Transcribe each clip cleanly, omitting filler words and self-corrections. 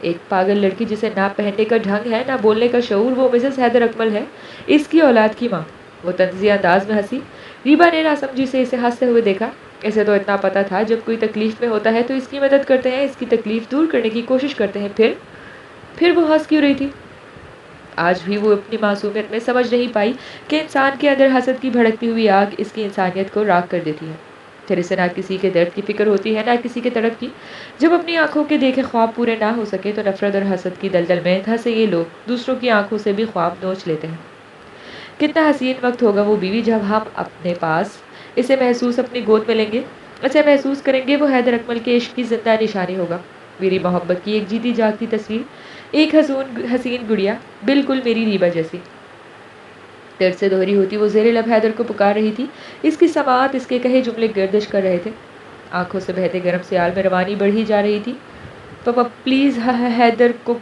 ایک پاگل لڑکی جسے نہ پہننے کا ڈھنگ ہے نہ بولنے کا شعور، وہ مسز حیدر اکمل ہے، اس کی اولاد کی ماں۔ وہ طنزیہ انداز میں ہنسی۔ ریبا نے ناسمجھی سے اسے ہنستے ہوئے دیکھا۔ اسے تو اتنا پتا تھا جب کوئی تکلیف میں ہوتا ہے تو اس کی مدد کرتے ہیں، اس کی تکلیف دور کرنے کی کوشش کرتے ہیں، پھر وہ ہنس کیوں رہی تھی؟ آج بھی وہ اپنی معصومیت میں سمجھ نہیں پائی کہ انسان کے اندر حسد کی بھڑکتی ہوئی آگ اس کی انسانیت کو راکھ کر دیتی ہے۔ پھر اسے نہ کسی کے درد کی فکر ہوتی ہے نہ کسی کے تڑپ کی۔ جب اپنی آنکھوں کے دیکھے خواب پورے نہ ہو سکے تو نفرت اور حسد کی دلدل میں دھسے یہ لوگ دوسروں کی آنکھوں سے بھی خواب نوچ لیتے ہیں۔ کتنا حسین وقت ہوگا وہ بیوی جب ہم اپنے پاس اسے محسوس اپنی گود میں لیں گے، اسے محسوس کریں گے۔ وہ حیدر اکمل کے عشق کی زندہ نشانی ہوگا، میری محبت کی ایک جیتی جاگتی تصویر، ایک حسین گڑیا، بالکل میری ریبا جیسی۔ درد سے دوہری ہوتی وہ زیر لب حیدر کو پکار رہی تھی۔ اس کی سماعت اس کے کہے جملے گردش کر رہے تھے۔ آنکھوں سے بہتے گرم سیال میں روانی بڑھی جا رہی تھی۔ پاپا پلیز، حیدر کو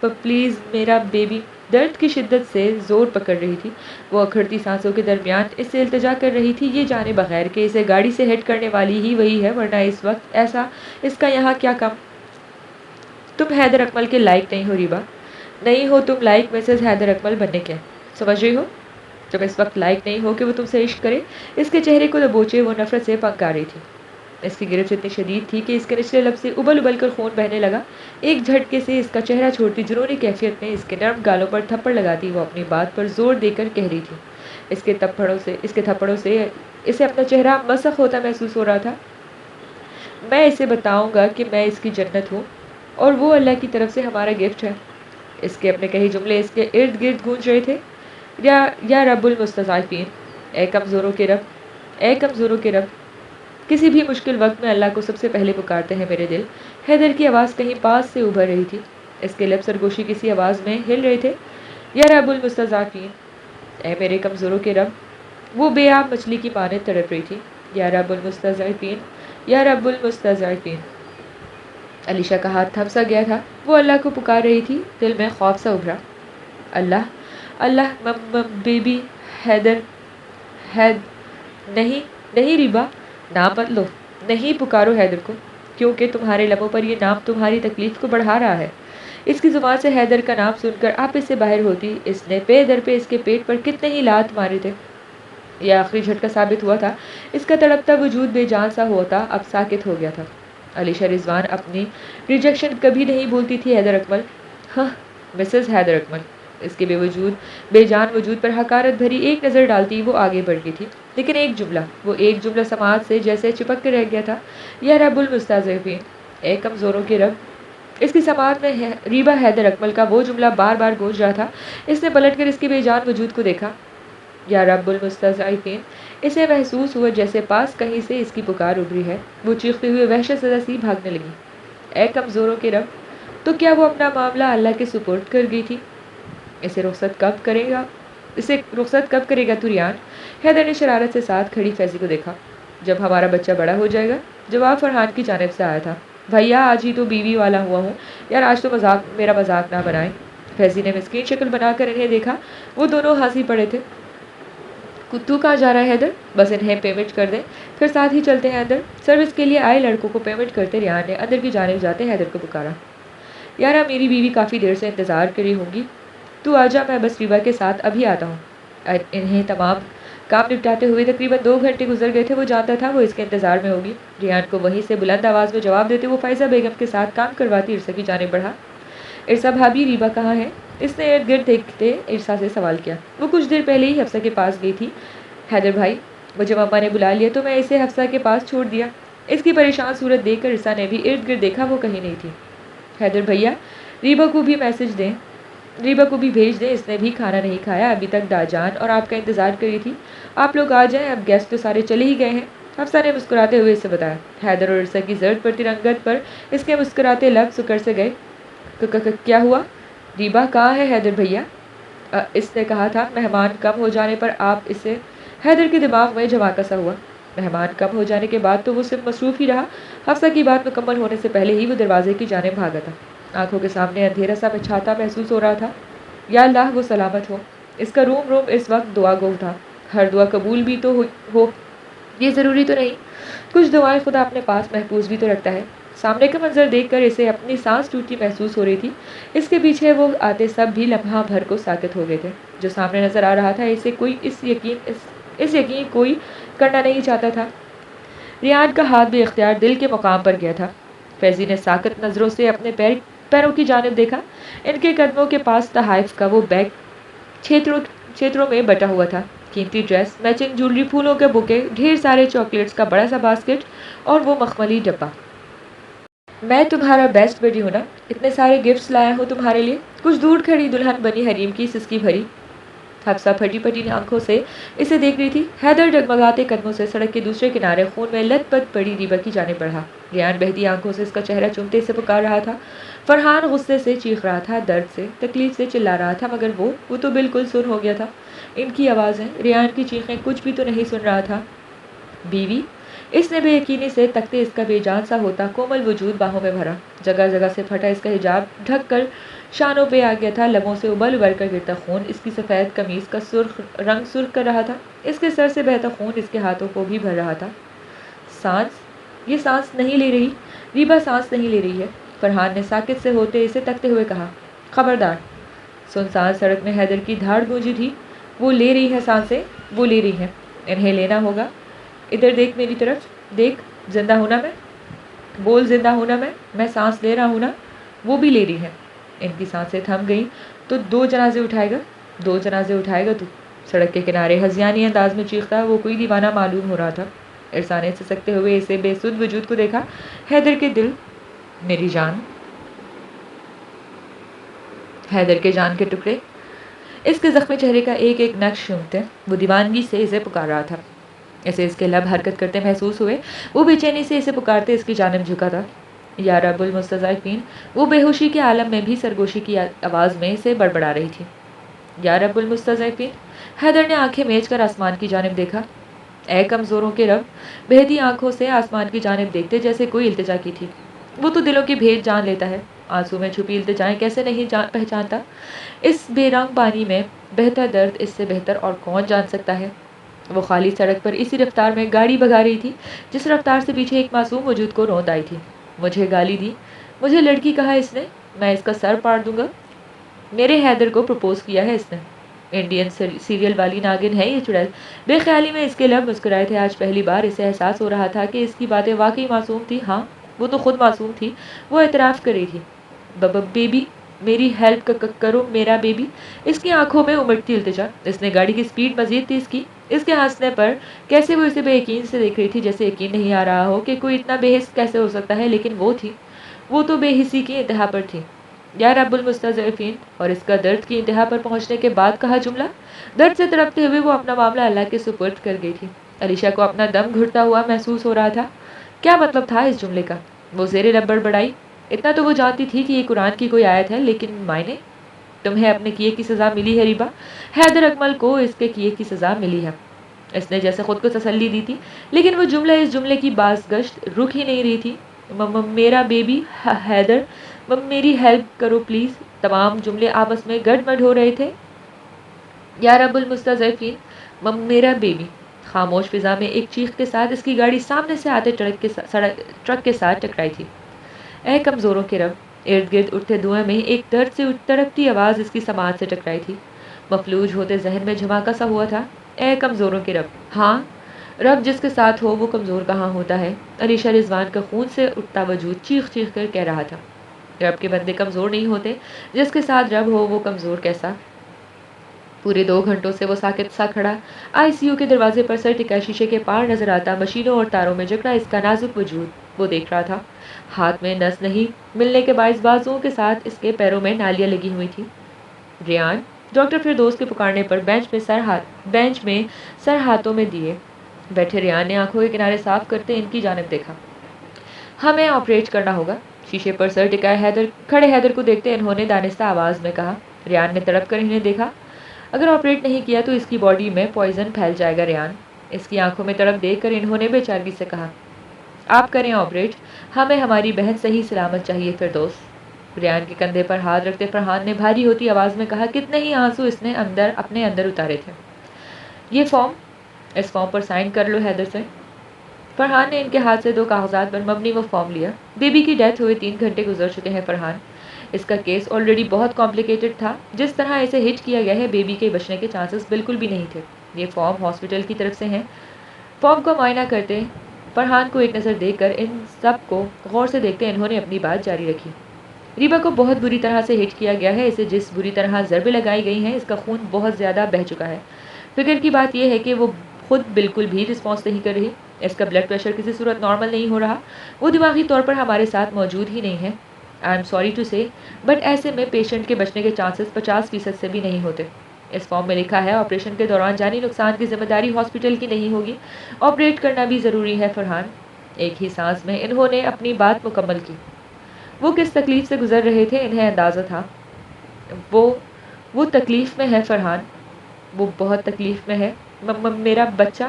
پلیز میرا بیبی۔ درد کی شدت سے زور پکڑ رہی تھی۔ وہ اکھڑتی سانسوں کے درمیان اس سے التجا کر رہی تھی، یہ جانے بغیر کہ اسے گاڑی سے ہٹ کرنے والی ہی وہی ہے، ورنہ اس وقت ایسا اس کا یہاں کیا کام؟ تم حیدر اکمل کے لائق نہیں ہو ریبا، نہیں ہو تم لائق مسز حیدر اکمل بننے کے، سمجھ رہی ہو؟ تم اس وقت لائق نہیں ہو کہ وہ تم سے عشق کرے۔ اس کے چہرے کو دبوچے وہ نفرت سے پنک آ رہی تھی۔ اس کی گرفت اتنی شدید تھی کہ اس کے نچلے لب سے ابل ابل کر خون بہنے لگا۔ ایک جھٹکے سے اس کا چہرہ چھوڑتی جنونی کیفیت میں اس کے نرم گالوں پر تھپڑ لگاتی وہ اپنی بات پر زور دے کر کہہ رہی تھی۔ اس کے تھپڑوں سے اسے اپنا چہرہ مسخ ہوتا محسوس ہو رہا تھا۔ میں اسے بتاؤں گا کہ میں اس کی جنت ہوں اور وہ اللہ کی طرف سے ہمارا گفٹ ہے۔ اس کے اپنے کہے جملے اس کے ارد گرد گونج رہے تھے۔ یا رب المستضعفین، اے کمزوروں کے رب، اے کمزوروں کے رب، کسی بھی مشکل وقت میں اللہ کو سب سے پہلے پکارتے ہیں میرے دل۔ حیدر کی آواز کہیں پاس سے ابھر رہی تھی۔ اس کے لب سرگوشی کسی آواز میں ہل رہے تھے۔ یا رب المستضعفین، اے میرے کمزوروں کے رب۔ وہ بے آب مچھلی کی مانند تڑپ رہی تھی۔ یا رب المستضعفین، یا رب المستضعفین۔ علیشہ کا ہاتھ تھم سا گیا تھا، وہ اللہ کو پکار رہی تھی، دل میں خوف سا ابھرا۔ اللہ، اللہ، بیبی حیدر، نہیں ریبا، نام مت لو، نہیں پکارو حیدر کو، کیونکہ تمہارے لبوں پر یہ نام تمہاری تکلیف کو بڑھا رہا ہے۔ اس کی زبان سے حیدر کا نام سن کر آپ اس سے باہر ہوتی، اس نے پے در پہ اس کے پیٹ پر کتنے ہی لات مارے تھے۔ یہ آخری جھٹکا ثابت ہوا تھا۔ اس کا تڑپتا وجود بے جان سا ہوتا اب ساکت ہو گیا تھا۔ علیشہ رضوان اپنی ریجیکشن کبھی نہیں بولتی تھی حیدر اکمل، ہاں مسز حیدر اکمل۔ اس کے بے جان وجود پر حقارت بھری ایک نظر ڈالتی وہ آگے بڑھ گئی تھی، لیکن وہ ایک جملہ سماعت سے جیسے چپک کے رہ گیا تھا۔ یا رب المستضعفین، اے کمزوروں کے رب۔ اس کی سماعت میں ریبا حیدر اکمل کا وہ جملہ بار بار گونج رہا تھا۔ اس نے پلٹ کر اس کے بے جان وجود کو دیکھا۔ یا رب المستضعفین، اسے محسوس ہوا جیسے پاس کہیں سے اس کی پکار ابھری ہے۔ وہ چیختے ہوئے وحشت زدہ سی بھاگنے لگی۔ اے کمزوروں کے رب، تو کیا وہ اپنا معاملہ اللہ کے سپرد کر گئی تھی؟ اسے رخصت کب کرے گا تو ریان؟ حیدر نے شرارت سے ساتھ کھڑی فیضی کو دیکھا۔ جب ہمارا بچہ بڑا ہو جائے گا، جواب فرحان کی جانب سے آیا تھا۔ بھیا آج ہی تو بیوی والا ہوا ہوں، یار آج تو میرا مذاق نہ بنائیں۔ فیضی نے مسکین شکل بنا کر انہیں دیکھا۔ وہ دونوں ہنسی پڑے تھے۔ تو کہاں جا رہا ہے حیدر؟ بس انہیں پیمنٹ کر دیں، پھر ساتھ ہی چلتے ہیں اندر۔ سروس کے لیے آئے لڑکوں کو پیمنٹ کرتے ریان نے اندر کی جانب جاتے حیدر کو پکارا۔ یارا میری بیوی کافی دیر سے انتظار کری ہوں گی، تو آجا، میں بس ریبا کے ساتھ ابھی آتا ہوں۔ انہیں تمام کام نپٹاتے ہوئے تقریباً 2 گھنٹے گزر گئے تھے۔ وہ جانتا تھا وہ اس کے انتظار میں ہوگی۔ ریان کو وہیں سے بلند آواز میں جواب دیتے وہ فائزہ بیگم کے ساتھ کام کرواتی عرصہ کی جانب بڑھا۔ عرصہ بھابھی، ریبا کہاں ہے؟ اس نے ارد گرد دیکھتے عرصہ سے سوال کیا۔ وہ کچھ دیر پہلے ہی حفصہ کے پاس گئی تھی حیدر بھائی، مجھے مما نے بلا لیا تو میں اسے حفصہ کے پاس چھوڑ دیا۔ اس کی پریشان صورت دیکھ کر عرصہ نے بھی ارد گرد دیکھا، وہ کہیں نہیں تھی۔ حیدر بھیا، ریبا کو بھی بھیج دیں، اس نے بھی کھانا نہیں کھایا، ابھی تک جان اور آپ کا انتظار کری تھی۔ آپ لوگ آ جائیں، اب گیسٹ تو سارے چلے ہی گئے ہیں، حفصہ نے مسکراتے ہوئے اسے بتایا۔ حیدر اور عرصہ کی زرد پڑتی رنگت پر اس کے مسکراتے لب سکڑ سے گئے۔ کیا ہوا؟ ریبا کہاں ہے حیدر بھیا؟ اس نے کہا تھا مہمان کم ہو جانے پر آپ اسے۔ حیدر کے دماغ میں جھماکا سا ہوا۔ مہمان کم ہو جانے کے بعد تو وہ صرف مصروف ہی رہا۔ حفصہ کی بات مکمل ہونے سے پہلے ہی وہ دروازے کی جانب بھاگا تھا۔ آنکھوں کے سامنے اندھیرا سا چھاتا محسوس ہو رہا تھا۔ یا اللہ وہ سلامت ہو۔ اس کا روم اس وقت دعا گو تھا۔ ہر دعا قبول بھی تو ہو یہ ضروری تو نہیں، کچھ دعائیں خدا اپنے پاس محفوظ بھی تو رکھتا ہے۔ سامنے کا منظر دیکھ کر اسے اپنی سانس ٹوٹتی محسوس ہو رہی تھی۔ اس کے پیچھے وہ آتے سب بھی لمحہ بھر کو ساکت ہو گئے تھے۔ جو سامنے نظر آ رہا تھا اسے کوئی اس یقین کوئی کرنا نہیں چاہتا تھا۔ ریان کا ہاتھ بے اختیار دل کے مقام پر گیا تھا۔ فیضی نے ساکت نظروں سے اپنے پیروں کی جانب دیکھا۔ ان کے قدموں کے پاس تحائف کا وہ بیگ چھیتروں میں بٹا ہوا تھا۔ قیمتی ڈریس، میچنگ جولری، پھولوں کے بوکے، ڈھیر سارے چاکلیٹس کا بڑا سا باسکٹ اور وہ مخملی ڈبہ۔ میں تمہارا بیسٹ بڈی ہوں نا، اتنے سارے گفٹس لایا ہوں تمہارے لیے۔ کچھ دور کھڑی دلہن بنی حریم کی سسکی بھری حفصہ پھٹی پھٹی آنکھوں سے اسے دیکھ رہی تھی۔ حیدر ڈگمگاتے قدموں سے سڑک کے دوسرے کنارے خون میں لت پت پڑی ریبا کی جانب بڑھا۔ ریان بہتی آنکھوں سے اس کا چہرہ چومتے اسے پکار رہا تھا۔ فرحان غصے سے چیخ رہا تھا، درد سے، تکلیف سے چلا رہا تھا، مگر وہ تو بالکل سن ہو گیا تھا۔ ان کی آوازیں، ریان کی چیخیں، کچھ بھی تو نہیں سن رہا تھا۔ بیوی؟ اس نے بے یقینی سے تکتے اس کا بے جان سا ہوتا کومل وجود باہوں میں بھرا۔ جگہ جگہ سے پھٹا اس کا حجاب ڈھک کر شانوں پہ آ گیا تھا۔ لبوں سے ابل ابل کر گرتا خون اس کی سفید قمیض کا رنگ سرخ کر رہا تھا۔ اس کے سر سے بہتا خون اس کے ہاتھوں کو بھی بھر رہا تھا۔ سانس؟ یہ سانس نہیں لے رہی، ریبا سانس نہیں لے رہی ہے۔ فرحان نے ساکت سے ہوتے اسے تکتے ہوئے کہا۔ خبردار! سنسان سڑک میں حیدر کی دھاڑ گونجی تھی۔ وہ لے رہی ہے سانسیں، وہ لے رہی ہیں، انہیں لینا ہوگا۔ ادھر دیکھ میری طرف، دیکھ، زندہ ہونا میں، بول زندہ ہونا میں سانس لے رہا ہوں نا، وہ بھی لے رہی ہے۔ ان کی سانسیں تھم گئیں۔ تو 2 جنازے اٹھائے گا، 2 جنازے اٹھائے گا تو؟ سڑک کے کنارے ہذیانی انداز میں چیختا وہ کوئی دیوانہ معلوم ہو رہا تھا۔ عرصا نے سسکتے ہوئے اسے بے سدھ وجود کو دیکھا۔ حیدر کے دل، میری جان، حیدر کے جان کے ٹکڑے، اس کے زخمی چہرے کا ایک ایک نقش چومتے وہ دیوانگی سے اسے پکار رہا تھا۔ اسے اس کے لب حرکت کرتے محسوس ہوئے۔ وہ بے چینی سے اسے پکارتے اس کی جانب جھکا تھا۔ یا رب المستضعفین! وہ بے ہوشی کے عالم میں بھی سرگوشی کی آواز میں اسے بڑبڑا رہی تھی۔ یا رب المستضعفین! حیدر نے آنکھیں میچ کر آسمان کی جانب دیکھا۔ اے کمزوروں کے رب! بہتی آنکھوں سے آسمان کی جانب دیکھتے جیسے کوئی التجا کی تھی۔ وہ تو دلوں کی بھید جان لیتا ہے، آنسو میں چھپی التجائیں کیسے نہیں پہچانتا۔ اس بے رنگ پانی میں بہتا درد اس سے بہتر اور کون جان سکتا ہے۔ وہ خالی سڑک پر اسی رفتار میں گاڑی بھگا رہی تھی جس رفتار سے پیچھے ایک معصوم وجود کو روند آئی تھی۔ مجھے گالی دی، مجھے لڑکی کہا اس نے، میں اس کا سر پاڑ دوں گا۔ میرے حیدر کو پرپوز کیا ہے اس نے۔ انڈین سیریل والی ناگن ہے یہ چڑیل۔ بے خیالی میں اس کے لب مسکرائے تھے۔ آج پہلی بار اسے احساس ہو رہا تھا کہ اس کی باتیں واقعی معصوم تھی۔ ہاں، وہ تو خود معصوم تھی۔ وہ اعتراف کر رہی تھی۔ بیبی، میری ہیلپ کرو میرا بیبی۔ اس کی آنکھوں میں امڑتی التجا۔ اس نے گاڑی کی سپیڈ مزید تیز کی۔ اس کے ہنسنے پر کیسے وہ اسے بے یقین سے دیکھ رہی تھی، جیسے یقین نہیں آ رہا ہو کہ کوئی اتنا بے حس کیسے ہو سکتا ہے، لیکن وہ تھی، وہ تو بے حسی کی انتہا پر تھی۔ یا رب المستضعفین! اور اس کا درد کی انتہا پر پہنچنے کے بعد کہا جملہ۔ درد سے تڑپتے ہوئے وہ اپنا معاملہ اللہ کے سپرد کر گئی تھی۔ علیشا کو اپنا دم گھٹتا ہوا محسوس ہو رہا تھا۔ کیا مطلب تھا اس جملے کا؟ وہ زیر لب بڑبڑائی۔ اتنا تو وہ جانتی تھی کہ یہ قرآن کی کوئی آیت ہے، لیکن معنی؟ تمہیں اپنے کیے کی سزا ملی ہے ریبا۔ حیدر اکمل کو اس کے کیے کی سزا ملی ہے۔ اس نے جیسے خود کو تسلی دی تھی، لیکن وہ جملہ اس جملے کی بازگشت رک ہی نہیں رہی تھی۔ میرا بیبی حیدر، میری ہیلپ کرو پلیز۔ تمام جملے آپس میں گڈ مڈ ہو رہے تھے۔ یا رب المستضعفین! میرا بیبی۔ خاموش فضا میں ایک چیخ کے ساتھ اس کی گاڑی سامنے سے آتے ٹرک کے ساتھ ٹکرائی تھی۔ اے کمزوروں کے رب! ارد گرد اٹھتے دھوئیں میں ایک درد سے تڑپتی آواز اس کی سماعت سے ٹکرائی تھی۔ مفلوج ہوتے ذہن میں جھماکا سا ہوا تھا۔ اے کمزوروں کے رب! ہاں، رب جس کے ساتھ ہو وہ کمزور کہاں ہوتا ہے؟ علیشا رضوان کا خون سے اٹھتا وجود چیخ چیخ کر کہہ رہا تھا۔ رب کے بندے کمزور نہیں ہوتے، جس کے ساتھ رب ہو وہ کمزور کیسا؟ پورے 2 گھنٹوں سے وہ ساکت سا کھڑا آئی سی یو کے دروازے پر سر ٹکائے شیشے کے پار نظر آتا مشینوں اور تاروں میں جکڑا اس کا نازک وجود وہ دیکھ رہا تھا۔ ہاتھ میں نس نہیں ملنے کے باعث بازوؤں کے ساتھ اس کے پیروں میں نالیاں لگی ہوئی تھی۔ ریان! ڈاکٹر فردوس کے پکارنے پر بینچ میں سر ہاتھوں میں دیے بیٹھے ریان نے آنکھوں کے کنارے صاف کرتے ان کی جانب دیکھا۔ ہمیں آپریٹ کرنا ہوگا۔ شیشے پر سر ٹکائے کھڑے حیدر کو دیکھتے انہوں نے دانستہ آواز میں کہا۔ ریان نے تڑپ کر انہیں دیکھا۔ اگر آپریٹ نہیں کیا تو اس کی باڈی میں پوائزن پھیل جائے گا ریان۔ اس کی آنکھوں میں تڑپ دیکھ کر انہوں نے بے چارگی سے کہا۔ آپ کریں آپریٹ، ہمیں ہماری بہن صحیح سلامت چاہیے فردوس۔ ریان کے کندھے پر ہاتھ رکھتے فرحان نے بھاری ہوتی آواز میں کہا۔ کتنے ہی آنسو اس نے اپنے اندر اتارے تھے۔ یہ فارم، اس فارم پر سائن کر لو حیدر سے۔ فرحان نے ان کے ہاتھ سے 2 کاغذات پر مبنی وہ فارم لیا۔ بیبی کی ڈیتھ ہوئے 3 گھنٹے گزر چکے ہیں فرحان۔ اس کا کیس آلریڈی بہت کمپلیکیٹڈ تھا۔ جس طرح اسے ہٹ کیا گیا ہے بیبی کے بچنے کے چانسز بالکل بھی نہیں تھے۔ یہ فارم ہاسپٹل کی طرف سے ہیں۔ فارم کو معائنہ کرتے فرحان کو ایک نظر دے کر ان سب کو غور سے دیکھتے انہوں نے اپنی بات جاری رکھی۔ ریبا کو بہت بری طرح سے ہٹ کیا گیا ہے۔ اسے جس بری طرح ضربیں لگائی گئی ہیں اس کا خون بہت زیادہ بہہ چکا ہے۔ فکر کی بات یہ ہے کہ وہ خود بالکل بھی رسپانس نہیں کر رہی۔ اس کا بلڈ پریشر کسی صورت نارمل نہیں ہو رہا۔ وہ دماغی طور پر ہمارے ساتھ موجود ہی نہیں ہے۔ آئی ایم سوری ٹو سے بٹ ایسے میں پیشنٹ کے بچنے کے چانسز 50% سے بھی نہیں ہوتے۔ اس فارم میں لکھا ہے آپریشن کے دوران جانی نقصان کی ذمہ داری ہاسپٹل کی نہیں ہوگی۔ آپریٹ کرنا بھی ضروری ہے فرحان۔ ایک ہی سانس میں انہوں نے اپنی بات مکمل کی۔ وہ کس تکلیف سے گزر رہے تھے انہیں اندازہ تھا۔ وہ تکلیف میں ہے فرحان، وہ بہت تکلیف میں ہے۔ میرا بچہ،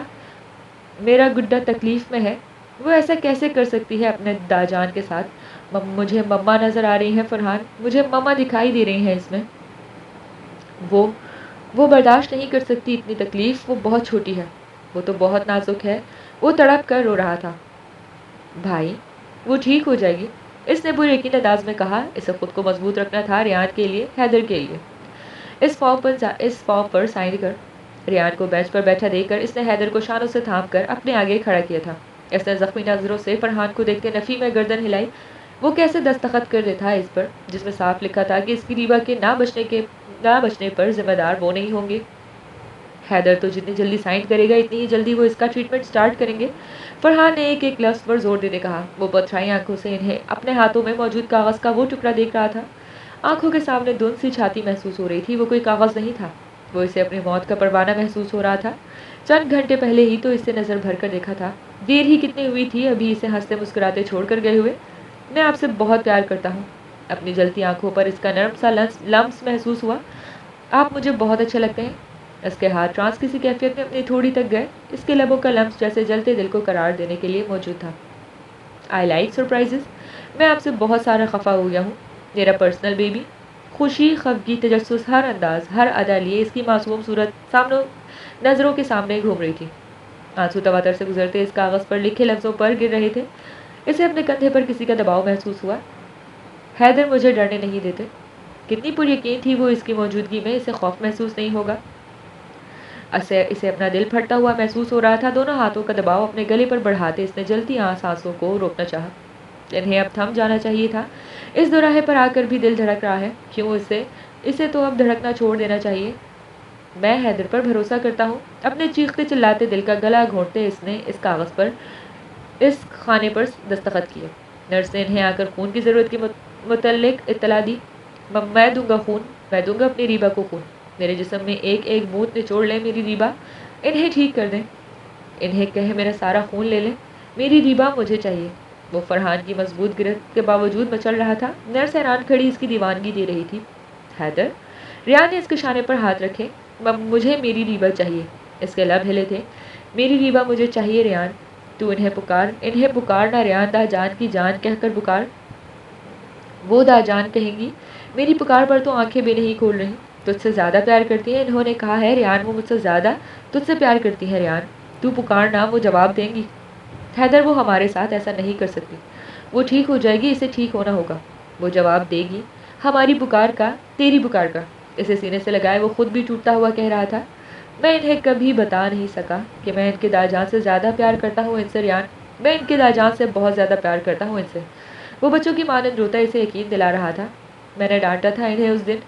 میرا گڈا تکلیف میں ہے۔ وہ ایسا کیسے کر سکتی ہے اپنے داجان کے ساتھ؟ مجھے مما نظر آ رہی ہیں فرحان، مجھے مما دکھائی دے رہی ہیں اس میں۔ وہ برداشت نہیں کر سکتی اتنی تکلیف، وہ بہت چھوٹی ہے، وہ تو بہت نازک ہے۔ وہ تڑپ کر رو رہا تھا۔ بھائی وہ ٹھیک ہو جائے گی، اس نے پورے یقین انداز میں کہا۔ اسے خود کو مضبوط رکھنا تھا ریان کے لیے، حیدر کے لیے۔ اس فارم پر سائن کر۔ ریان کو بینچ پر بیٹھا دیکھ کر اس نے حیدر کو شانوں سے تھام کر اپنے آگے کھڑا کیا تھا۔ اس نے زخمی نظروں سے فرحان کو دیکھتے نفی میں گردن ہلائی۔ وہ کیسے دستخط کر دیتا اس پر جس میں صاف لکھا تھا کہ اس کی ریبا کے نہ بچنے پر ذمہ دار وہ نہیں ہوں گے۔ حیدر تو جتنی جلدی سائن کرے گا اتنی ہی جلدی وہ اس کا ٹریٹمنٹ سٹارٹ کریں گے۔ فرحان نے ایک ایک لفظ پر زور دینے کہا۔ وہ پتھرائی آنکھوں سے انہیں اپنے ہاتھوں میں موجود کاغذ کا وہ ٹکڑا دیکھ رہا تھا۔ آنکھوں کے سامنے دھند سی چھاتی محسوس ہو رہی تھی۔ وہ کوئی کاغذ نہیں تھا، وہ اسے اپنی موت کا پروانہ محسوس ہو رہا تھا۔ چند گھنٹے پہلے ہی تو اس سے نظر بھر کر دیکھا تھا۔ دیر ہی کتنی ہوئی تھی ابھی اسے ہنستے مسکراتے چھوڑ کر گئے ہوئے۔ میں آپ سے بہت پیار کرتا ہوں۔ اپنی جلتی آنکھوں پر اس کا نرم سا لمس محسوس ہوا۔ آپ مجھے بہت اچھے لگتے ہیں۔ اس کے ہاتھ ٹرانس کسی کیفیت میں اپنی تھوڑی تک گئے۔ اس کے لبوں کا لمس جیسے جلتے دل کو قرار دینے کے لیے موجود تھا۔ I like surprises. میں آپ سے بہت سارا خفا ہو گیا ہوں میرا پرسنل بیبی۔ خوشی، خفگی، تجسس، ہر انداز، ہر ادا لیے اس کی معصوم صورت نظروں کے سامنے گھوم رہی تھی۔ آنسو تواتر سے گزرتے اس کاغذ پر لکھے لفظوں پر گر رہے تھے۔ اسے اپنے کندھے پر کسی کا دباؤ محسوس ہوا۔ حیدر مجھے ڈرنے نہیں دیتے۔ کتنی پر یقین تھی وہ اس کی موجودگی میں اسے خوف محسوس نہیں ہوگا۔ اسے اپنا دل پھٹتا ہوا محسوس ہو رہا تھا۔ دونوں ہاتھوں کا دباؤ اپنے گلے پر بڑھاتے اس نے جلتی سانسوں کو روکنا چاہا۔ انہیں اب تھم جانا چاہیے تھا۔ اس دوراہے پر آ کر بھی دل دھڑک رہا ہے۔ کیوں اسے تو اب دھڑکنا چھوڑ دینا چاہیے۔ میں حیدر پر بھروسہ کرتا ہوں۔ اپنے چیختے چلاتے دل کا گلا گھونٹتے اس نے اس کاغذ پر اس خانے پر دستخط کیے۔ نرس نے انہیں آ کر خون کی ضرورت کے متعلق اطلاع دی۔ میں دوں گا خون، میں دوں گا اپنی ریبا کو خون۔ میرے جسم میں ایک ایک بوند نچوڑ لیں میری ریبا، انہیں ٹھیک کر دیں، انہیں کہیں میرا سارا خون لے لیں، میری ریبا مجھے چاہیے۔ وہ فرحان کی مضبوط گرفت کے باوجود مچل رہا تھا۔ نرس حیران کھڑی اس کی دیوانگی دے رہی تھی۔ حیدر، ریان نے اس کے شانے پر ہاتھ رکھے۔ مجھے میری ریبا چاہیے۔ اس کے لب ہلے تھے۔ میری ریبا مجھے چاہیے ریان، تو انہیں پکار نہ ریان، دا جان کی جان کہہ کر پکار۔ وہ دا جان کہیں گی۔ میری پکار پر تو آنکھیں بھی نہیں کھول رہی۔ تجھ سے زیادہ پیار کرتی ہیں انہوں نے کہا ہے ریان، وہ مجھ سے زیادہ تجھ سے پیار کرتی ہے ریان، تو پکارنا، وہ جواب دیں گی۔ حیدر، وہ ہمارے ساتھ ایسا نہیں کر سکتی۔ وہ ٹھیک ہو جائے گی، اسے ٹھیک ہونا ہوگا، وہ جواب دے گی ہماری پکار کا، تیری پکار کا۔ اسے سینے سے لگائے وہ خود بھی ٹوٹتا ہوا کہہ رہا تھا۔ میں انہیں کبھی بتا نہیں سکا کہ میں ان کے داجان سے زیادہ پیار کرتا ہوں ان سے ریان، میں ان کے داجان سے بہت زیادہ پیار کرتا ہوں ان سے۔ وہ بچوں کی مانند روتا اسے یقین دلا رہا تھا۔ میں نے ڈانٹا تھا انہیں اس دن،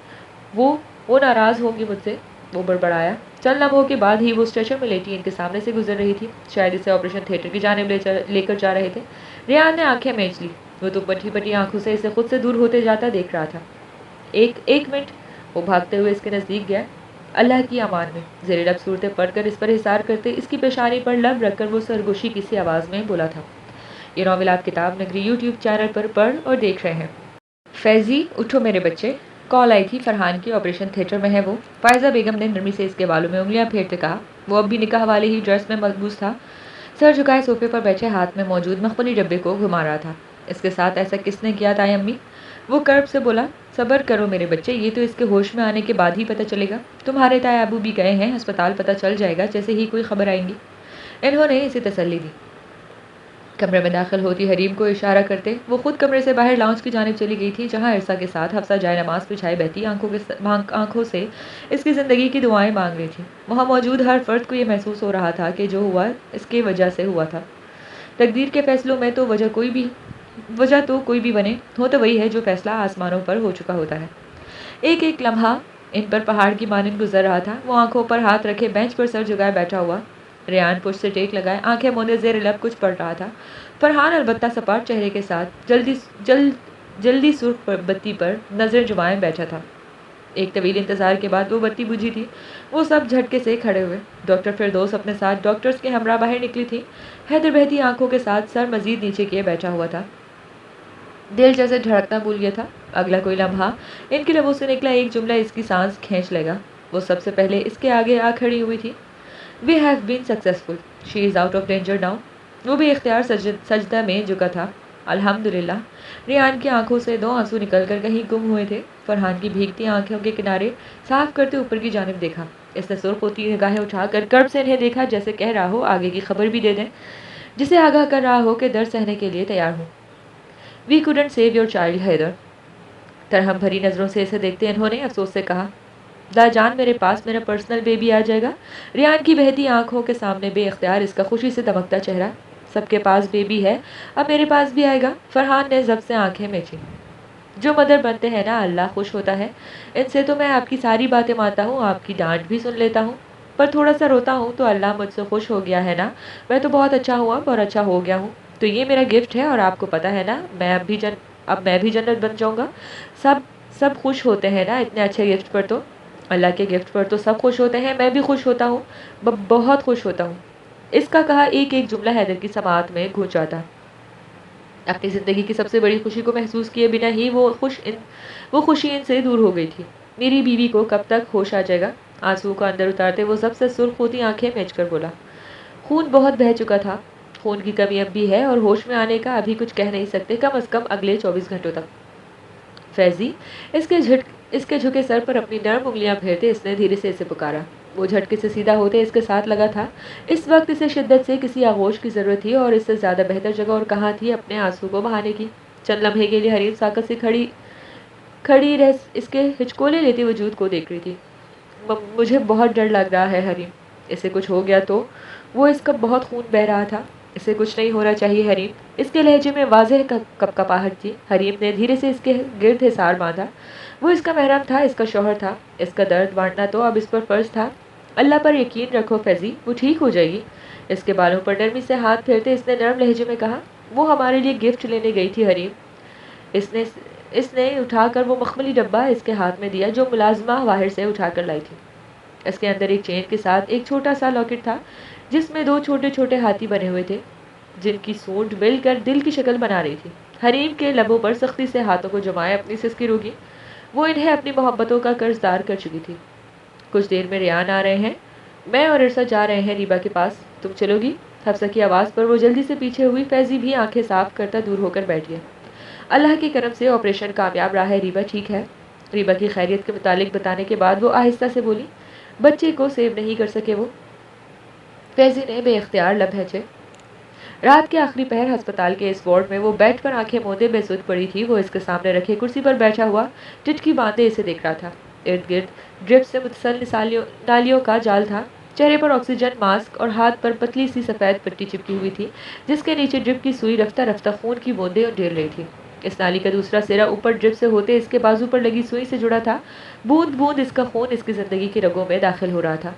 وہ ناراض ہوں گی مجھ سے، وہ بڑبڑایا۔ چند لمحوں کے بعد ہی وہ اسٹریچر میں لیٹی ان کے سامنے سے گزر رہی تھی۔ شاید اسے آپریشن تھیٹر کی جانب لے کر جا رہے تھے۔ ریان نے آنکھیں میچ لی۔ وہ تو پٹی پٹی آنکھوں سے اسے خود سے دور ہوتے جاتا دیکھ رہا تھا۔ ایک منٹ، وہ بھاگتے ہوئے اس کے نزدیک گیا۔ اللہ کی امان میں زیر لب صورتیں پڑھ کر اس پر حصار کرتے اس کی پیشانی پر لب رکھ کر وہ سرگوشی کسی آواز میں بولا تھا۔ یہ ناول آپ کتاب نگری یوٹیوب چینل پر پڑھ اور دیکھ رہے ہیں۔ فیضی، اٹھو میرے بچے، کال آئی تھی فرحان کی، آپریشن تھیٹر میں ہے وہ۔ فائزہ بیگم نے نرمی سے اس کے بالوں میں انگلیاں پھیرتے کہا۔ وہ اب بھی نکاح والے ہی ڈریس میں ملبوس تھا، سر جھکائے صوفے پر بیٹھے ہاتھ میں موجود مخملی ڈبے کو گھما رہا تھا۔ اس کے ساتھ ایسا کس نے کیا تھا امی؟ وہ کرب سے بولا۔ صبر کرو میرے بچے، یہ تو اس کے ہوش میں آنے کے بعد ہی پتہ چلے گا۔ تمہارے تائے ابو بھی گئے ہیں ہسپتال، پتہ چل جائے گا جیسے ہی کوئی خبر آئیں گی، انہوں نے اسے تسلی دی۔ کمرے میں داخل ہوتی حریم کو اشارہ کرتے وہ خود کمرے سے باہر لاؤنج کی جانب چلی گئی تھی، جہاں عرصہ کے ساتھ حفصہ جائے نماز بچھائے بہتی آنکھوں سے اس کی زندگی کی دعائیں مانگ رہی تھی۔ وہاں موجود ہر فرد کو یہ محسوس ہو رہا تھا کہ جو ہوا اس کی وجہ سے ہوا تھا۔ تقدیر کے فیصلوں میں تو وجہ تو کوئی بھی بنے ہو تو وہی ہے جو فیصلہ آسمانوں پر ہو چکا ہوتا ہے۔ ایک ایک لمحہ ان پر پہاڑ کی مانند گزر رہا تھا۔ وہ آنکھوں پر ہاتھ رکھے بینچ پر سر جھکائے بیٹھا ہوا، ریان پشت سے ٹیک لگائے آنکھیں موندے زیر لب کچھ پڑھ رہا تھا۔ فرحان البتہ سپاٹ چہرے کے ساتھ جلدی سرخ بتی پر نظر جمائے بیٹھا تھا۔ ایک طویل انتظار کے بعد وہ بتی بجھی تھی۔ وہ سب جھٹکے سے کھڑے ہوئے۔ ڈاکٹر فردوس اپنے ساتھ ڈاکٹرز کے ہمراہ باہر نکلی تھی۔ حیدر بہتی آنکھوں کے ساتھ سر مزید نیچے کیے بیٹھا ہوا تھا۔ دل جیسے دھڑکنا بھول گیا تھا۔ اگلا کوئی لمحہ ان کے لبوں سے نکلا ایک جملہ اس کی سانس کھینچ لے گا۔ وہ سب سے پہلے اس کے آگے آ کھڑی ہوئی تھی۔ We have been successful. She is out of danger now. وہ بھی اختیار سجدہ میں جھکا تھا۔ الحمدللہ۔ ریان کی آنکھوں سے دو آنسو نکل کر کہیں گم ہوئے تھے۔ فرحان کی بھیگتی آنکھوں کے کنارے صاف کرتے اوپر کی جانب دیکھا۔ اس نے سرخ ہوتی نگاہیں اٹھا کر کرب سے انہیں دیکھا، جیسے کہہ رہا ہو آگے کی خبر بھی دے دیں، جسے آگاہ کر رہا ہو کہ درد سہنے کے لیے تیار ہوں۔ We couldn't save your child, Haider. ترہم بھری نظروں سے اسے دیکھتے انہوں نے افسوس سے کہا، جان میرے پاس میرا پرسنل بیبی آ جائے گا۔ ریان کی بہتی آنکھوں کے سامنے بے اختیار اس کا خوشی سے دمکتا چہرہ۔ سب کے پاس بیبی ہے، اب میرے پاس بھی آئے گا۔ فرحان نے ضبط سے آنکھیں میچی۔ جو مدر بنتے ہیں نا، اللہ خوش ہوتا ہے ان سے۔ تو میں آپ کی ساری باتیں مانتا ہوں، آپ کی ڈانٹ بھی سن لیتا ہوں، پر تھوڑا سا روتا ہوں تو اللہ مجھ سے خوش ہو گیا ہے نا۔ میں تو بہت اچھا ہوا اور اچھا ہو گیا ہوں، تو یہ میرا گفٹ ہے، اور آپ کو پتا ہے نا اب میں بھی جنت بن جاؤں گا۔ سب خوش ہوتے ہیں نا اتنے اچھے گفٹ پر، تو اللہ کے گفٹ پر تو سب خوش ہوتے ہیں۔ میں بھی خوش ہوتا ہوں، بہت خوش ہوتا ہوں۔ اس کا کہا ایک ایک جملہ حیدر کی سماعت میں گونجا تھا۔ اپنی زندگی کی سب سے بڑی خوشی کو محسوس کیے بنا ہی وہ خوشی ان سے دور ہو گئی تھی۔ میری بیوی کو کب تک ہوش آ جائے گا؟ آنسو کو اندر اتارتے وہ سب سے سرخ ہوتی آنکھیں میچ کر بولا، خون بہت بہہ چکا تھا، خون کی کمی اب بھی ہے، اور ہوش میں آنے کا ابھی کچھ کہہ نہیں سکتے، کم از کم اگلے 24 گھنٹوں تک۔ فیضی، اس کے جھکے سر پر اپنی نرم انگلیاں پھیرتے اس نے دھیرے سے اسے پکارا۔ وہ جھٹکے سے سیدھا ہوتے اس کے ساتھ لگا تھا۔ اس وقت اسے شدت سے کسی آغوش کی ضرورت تھی، اور اس سے زیادہ بہتر جگہ اور کہاں تھی اپنے آنسو کو بہانے کی۔ چند لمحے کے لیے حریم ساکت سے کھڑی رہ اس کے ہچکولے لیتے وجود کو دیکھ رہی تھی۔ مجھے بہت ڈر لگ رہا ہے حریم، اسے کچھ ہو گیا تو؟ وہ اس کا بہت خون بہہ رہا تھا۔ اسے کچھ نہیں ہونا چاہیے حریم، اس کے لہجے میں واضح کپکپاہٹ تھی۔ حریم نے دھیرے سے اس کے گرد حصار باندھا۔ وہ اس کا محرم تھا، اس کا شوہر تھا، اس کا درد بانٹنا تو اب اس پر فرض تھا۔ اللہ پر یقین رکھو فیضی، وہ ٹھیک ہو جائے گی۔ اس کے بالوں پر نرمی سے ہاتھ پھیرتے اس نے نرم لہجے میں کہا، وہ ہمارے لیے گفٹ لینے گئی تھی حریم۔ اس نے اٹھا کر وہ مخملی ڈبہ اس کے ہاتھ میں دیا جو ملازمہ باہر سے اٹھا کر لائی تھی۔ اس کے اندر ایک چین کے ساتھ ایک چھوٹا سا لاکٹ تھا، جس میں دو چھوٹے چھوٹے ہاتھی بنے ہوئے تھے، جن کی سونڈ مل کر دل کی شکل بنا رہی تھی۔ حریم کے لبوں پر سختی سے ہاتھوں کو جمائے اپنی سسکی روکی۔ وہ انہیں اپنی محبتوں کا قرض دار کر چکی تھی۔ کچھ دیر میں ریان آ رہے ہیں، میں اور عرصہ جا رہے ہیں ریبا کے پاس، تم چلو گی؟ حفصہ کی آواز پر وہ جلدی سے پیچھے ہوئی۔ فیضی بھی آنکھیں صاف کرتا دور ہو کر بیٹھ گیا۔ اللہ کے کرم سے آپریشن کامیاب رہا ہے ریبا، ٹھیک ہے؟ ریبا کی خیریت کے متعلق بتانے کے بعد وہ آہستہ سے بولی، بچے کو سیو نہیں کر سکے وہ؟ فیضی نے بے اختیار لب ہینچے۔ رات کے آخری پہر ہسپتال کے اس وارڈ میں وہ بیٹھ کر آنکھیں موندے بے سود پڑی تھی۔ وہ اس کے سامنے رکھے کرسی پر بیٹھا ہوا ٹٹکی باندھے اسے دیکھ رہا تھا۔ ارد گرد ڈرپ سے متصل نالیوں کا جال تھا۔ چہرے پر آکسیجن ماسک اور ہاتھ پر پتلی سی سفید پٹی چپکی ہوئی تھی، جس کے نیچے ڈرپ کی سوئی رفتہ رفتہ خون کی بوندیں ڈھیر رہی تھی۔ اس نالی کا دوسرا سرا اوپر ڈرپ سے ہوتے اس کے بازو پر لگی سوئی سے جڑا تھا۔ بوند بوند اس کا خون اس کی زندگی کی رگوں میں داخل ہو رہا تھا۔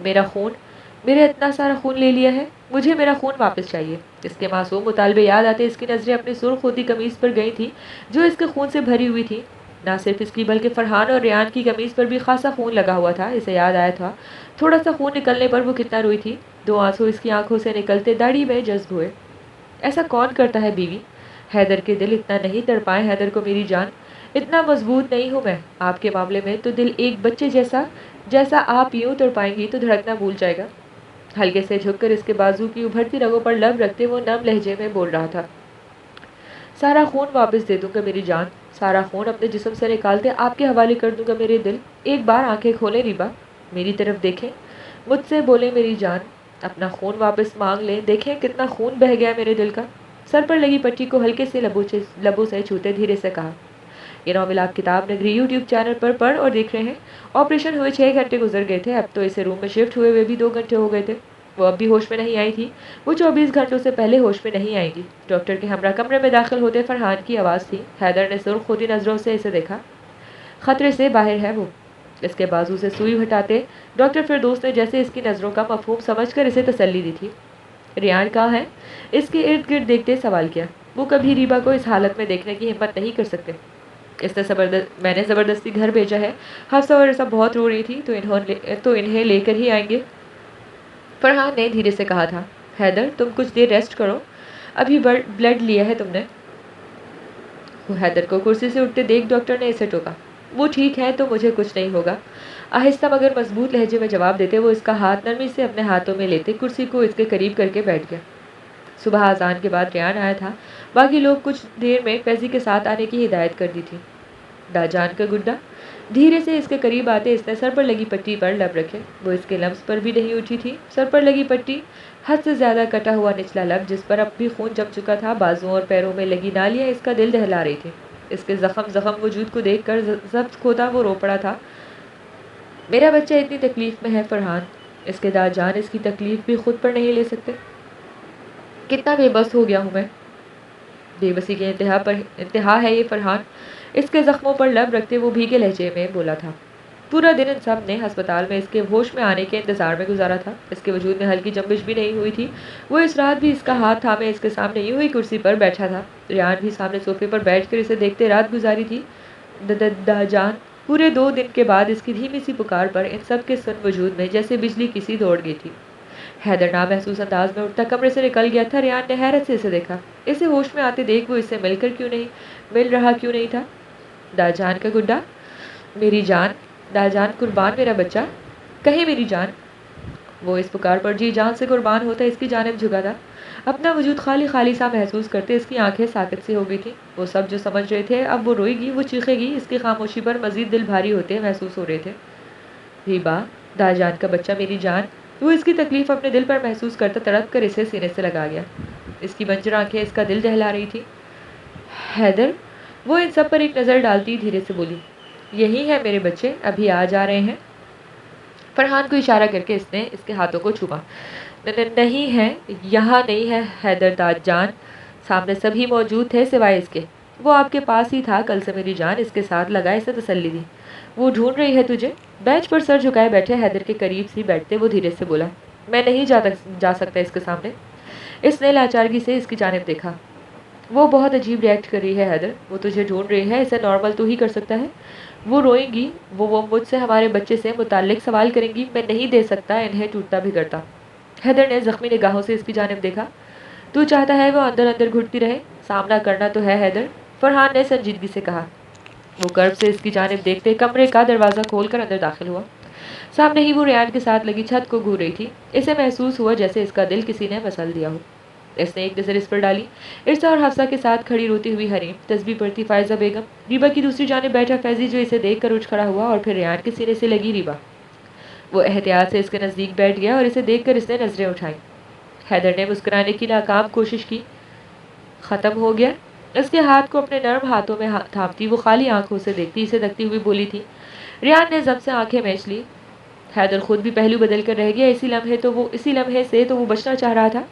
میرا خون، میرا اتنا سارا خون لے لیا ہے، مجھے میرا خون واپس چاہیے۔ اس کے معصوم مطالبے یاد آتے اس کی نظریں اپنی سرخ ہوتی قمیض پر گئی تھیں جو اس کے خون سے بھری ہوئی تھی۔ نہ صرف اس کی بلکہ فرحان اور ریان کی قمیض پر بھی خاصا خون لگا ہوا تھا۔ اسے یاد آیا تھا تھوڑا سا خون نکلنے پر وہ کتنا روئی تھی۔ دو آنسو اس کی آنکھوں سے نکلتے داڑھی میں جذب ہوئے۔ ایسا کون کرتا ہے بیوی؟ حیدر کے دل اتنا نہیں تڑپائے حیدر کو میری جان، اتنا مضبوط نہیں ہوں میں آپ کے معاملے میں، تو دل ایک بچے جیسا آپ یوں تڑپائیں گی تو دھڑکنا بھول جائے گا۔ ہلکے سے جھک کر اس کے بازو کی ابھرتی رگوں پر لب رکھتے وہ نم لہجے میں بول رہا تھا، سارا خون واپس دے دوں گا میری جان، سارا خون اپنے جسم سے نکالتے آپ کے حوالے کر دوں گا میرے دل۔ ایک بار آنکھیں کھولیں ریبا، میری طرف دیکھیں، مجھ سے بولیں میری جان، اپنا خون واپس مانگ لیں، دیکھیں کتنا خون بہہ گیا میرے دل کا۔ سر پر لگی پٹی کو ہلکے سے لبوں سے چھوتے دھیرے سے کہا، یہ ناول آپ کتاب نگری یوٹیوب چینل پر پڑھ اور دیکھ رہے ہیں۔ آپریشن ہوئے 6 گھنٹے گزر گئے تھے، اب تو اسے روم میں شفٹ ہوئے بھی 2 گھنٹے ہو گئے تھے۔ وہ اب بھی ہوش میں نہیں آئی تھی، وہ 24 گھنٹوں سے پہلے ہوش میں نہیں آئی تھی۔ ڈاکٹر کے ہمراہ کمرے میں داخل ہوتے فرحان کی آواز تھی۔ حیدر نے سرخ ہوتی نظروں سے اسے دیکھا۔ خطرے سے باہر ہے وہ۔ اس کے بازو سے سوئی ہٹاتے ڈاکٹر فردوس نے جیسے اس کی نظروں کا مفہوم سمجھ کر اسے تسلی دی تھی۔ ریان کہاں ہے؟ اس کے ارد گرد دیکھتے سوال کیا۔ وہ کبھی ریبا کو اس حالت میں دیکھنے کی ہمت نہیں کر سکتے۔ میں نے زبردستی گھر بھیجا ہے، حفصہ اور سب بہت رو رہی تھی تو انہیں لے کر ہی آئیں گے، فرحان نے دھیرے سے کہا تھا۔ حیدر تم کچھ دیر ریسٹ کرو، ابھی بلڈ لیا ہے تم نے؟ وہ حیدر کو کرسی سے اٹھتے دیکھ ڈاکٹر نے اسے ٹوکا۔ وہ ٹھیک ہے تو مجھے کچھ نہیں ہوگا، آہستہ مگر مضبوط لہجے میں جواب دیتے وہ اس کا ہاتھ نرمی سے اپنے ہاتھوں میں لیتے کرسی کو اس کے قریب کر کے بیٹھ گیا۔ صبح اذان کے بعد ریان آیا تھا، باقی لوگ کچھ دیر میں فیضی کے ساتھ آنے کی ہدایت کر دی تھی۔ داجان کا گڈا دھیرے سے اس کے قریب آتے اس نے سر پر لگی پٹی پر لب رکھے۔ وہ اس کے لمس پر بھی نہیں اٹھی تھی۔ سر پر لگی پٹی، حد سے زیادہ کٹا ہوا نچلا لب جس پر اب بھی خون جم چکا تھا، بازوؤں اور پیروں میں لگی نالیاں اس کا دل دہلا رہی تھی۔ اس کے زخم وجود کو دیکھ کر ضبط کھوتا وہ رو پڑا تھا۔ میرا بچہ اتنی تکلیف میں ہے فرحان، اس کے داجان اس کی تکلیف بھی خود پر نہیں لے سکتے۔ کتنا بے بس ہو گیا ہوں میں۔ بے بسی کے انتہا ہے یہ فرحان، اس کے زخموں پر لب رکھتے وہ بھیگے لہجے میں بولا تھا۔ پورا دن ان سب نے ہسپتال میں اس کے ہوش میں آنے کے انتظار میں گزارا تھا۔ اس کے وجود میں ہلکی جنبش بھی نہیں ہوئی تھی۔ وہ اس رات بھی اس کا ہاتھ تھامے اس کے سامنے یوں ہی کرسی پر بیٹھا تھا۔ ریان بھی سامنے صوفے پر بیٹھ کر اسے دیکھتے رات گزاری تھی۔ داجان پورے 2 دن کے بعد اس کی دھیمی سی پکار پر ان سب کے سن وجود میں جیسے بجلی کسی دوڑ گئی تھی۔ حیدر نامحسوس انداز میں اٹھتا کمرے سے نکل گیا تھا۔ ریان نے حیرت سے اسے دیکھا۔ اسے ہوش میں آتے دیکھ وہ اس سے مل رہا کیوں نہیں تھا؟ داجان کا گڈا، میری جان، داجان قربان میرا بچہ، کہیں میری جان۔ وہ اس پکار پر جی جان سے قربان ہوتا اس کی جانب جھکا تھا، اپنا وجود خالی خالی سا محسوس کرتے اس کی آنکھیں ساکت سی ہو گئی تھی۔ وہ سب جو سمجھ رہے تھے اب وہ روئے گی، وہ چیخے گی، اس کی خاموشی پر مزید دل بھاری ہوتے محسوس ہو رہے تھے۔ ریبا، داجان کا بچہ میری جان، وہ اس کی تکلیف اپنے دل پر محسوس کرتا تڑپ کر اسے سینے سے لگا گیا۔ اس کی بنجر آنکھیں اس کا دل دہلا رہی تھی۔ حیدر، وہ ان سب پر ایک نظر ڈالتی دھیرے سے بولی، یہی ہے میرے بچے، ابھی آ جا رہے ہیں۔ فرحان کو اشارہ کر کے اس نے اس کے ہاتھوں کو چھپا۔ نہیں ہے، یہاں نہیں ہے حیدر جان، سامنے سبھی موجود تھے سوائے اس کے۔ وہ آپ کے پاس ہی تھا کل سے میری جان، اس کے ساتھ لگا اسے تسلی دی۔ وہ ڈھونڈ رہی ہے تجھے۔ بینچ پر سر جھکائے بیٹھے حیدر کے قریب سی بیٹھتے وہ دھیرے سے بولا، میں نہیں جا سکتا اس کے سامنے۔ اس نے لاچارگی سے اس کی جانب دیکھا۔ وہ بہت عجیب ریئیکٹ کر رہی ہے حیدر، وہ تجھے ڈھونڈ رہی ہے، اسے نارمل تو ہی کر سکتا ہے۔ وہ روئیں گی، وہ مجھ سے ہمارے بچے سے متعلق سوال کریں گی، میں نہیں دے سکتا، انہیں ٹوٹتا بھی کرتا۔ حیدر نے زخمی نگاہوں سے اس کی جانب دیکھا۔ تو چاہتا ہے وہ اندر اندر گھٹتی رہے؟ سامنا کرنا تو ہے حیدر، فرحان نے سنجیدگی سے کہا۔ وہ کرب سے اس کی جانب دیکھتے کمرے کا دروازہ کھول کر اندر داخل ہوا۔ سامنے ہی وہ ریان کے ساتھ لگی چھت کو گھور رہی تھی۔ اسے محسوس ہوا جیسے اس کا دل کسی نے مسل دیا ہو۔ اس نے ایک نظر اس پر ڈالی، ارسا اور حفصہ کے ساتھ کھڑی روتی ہوئی حریم، تسبیح پڑھتی فائزہ بیگم، ریبا کی دوسری جانب بیٹھا فیضی جو اسے دیکھ کر اٹھ کھڑا ہوا، اور پھر ریان کے سینے سے لگی ریبا۔ وہ احتیاط سے اس کے نزدیک بیٹھ گیا اور اسے دیکھ کر اس نے نظریں اٹھائیں۔ حیدر نے مسکرانے کی ناکام کوشش کی۔ ختم ہو گیا؟ اس کے ہاتھ کو اپنے نرم ہاتھوں میں تھامتی وہ خالی آنکھوں سے دیکھتی اسے تکتی ہوئی بولی تھی۔ ریان نے ضبط سے آنکھیں میچ لی۔ حیدر خود بھی پہلو بدل کر رہ گیا، اسی لمحے سے تو وہ بچنا چاہ رہا تھا۔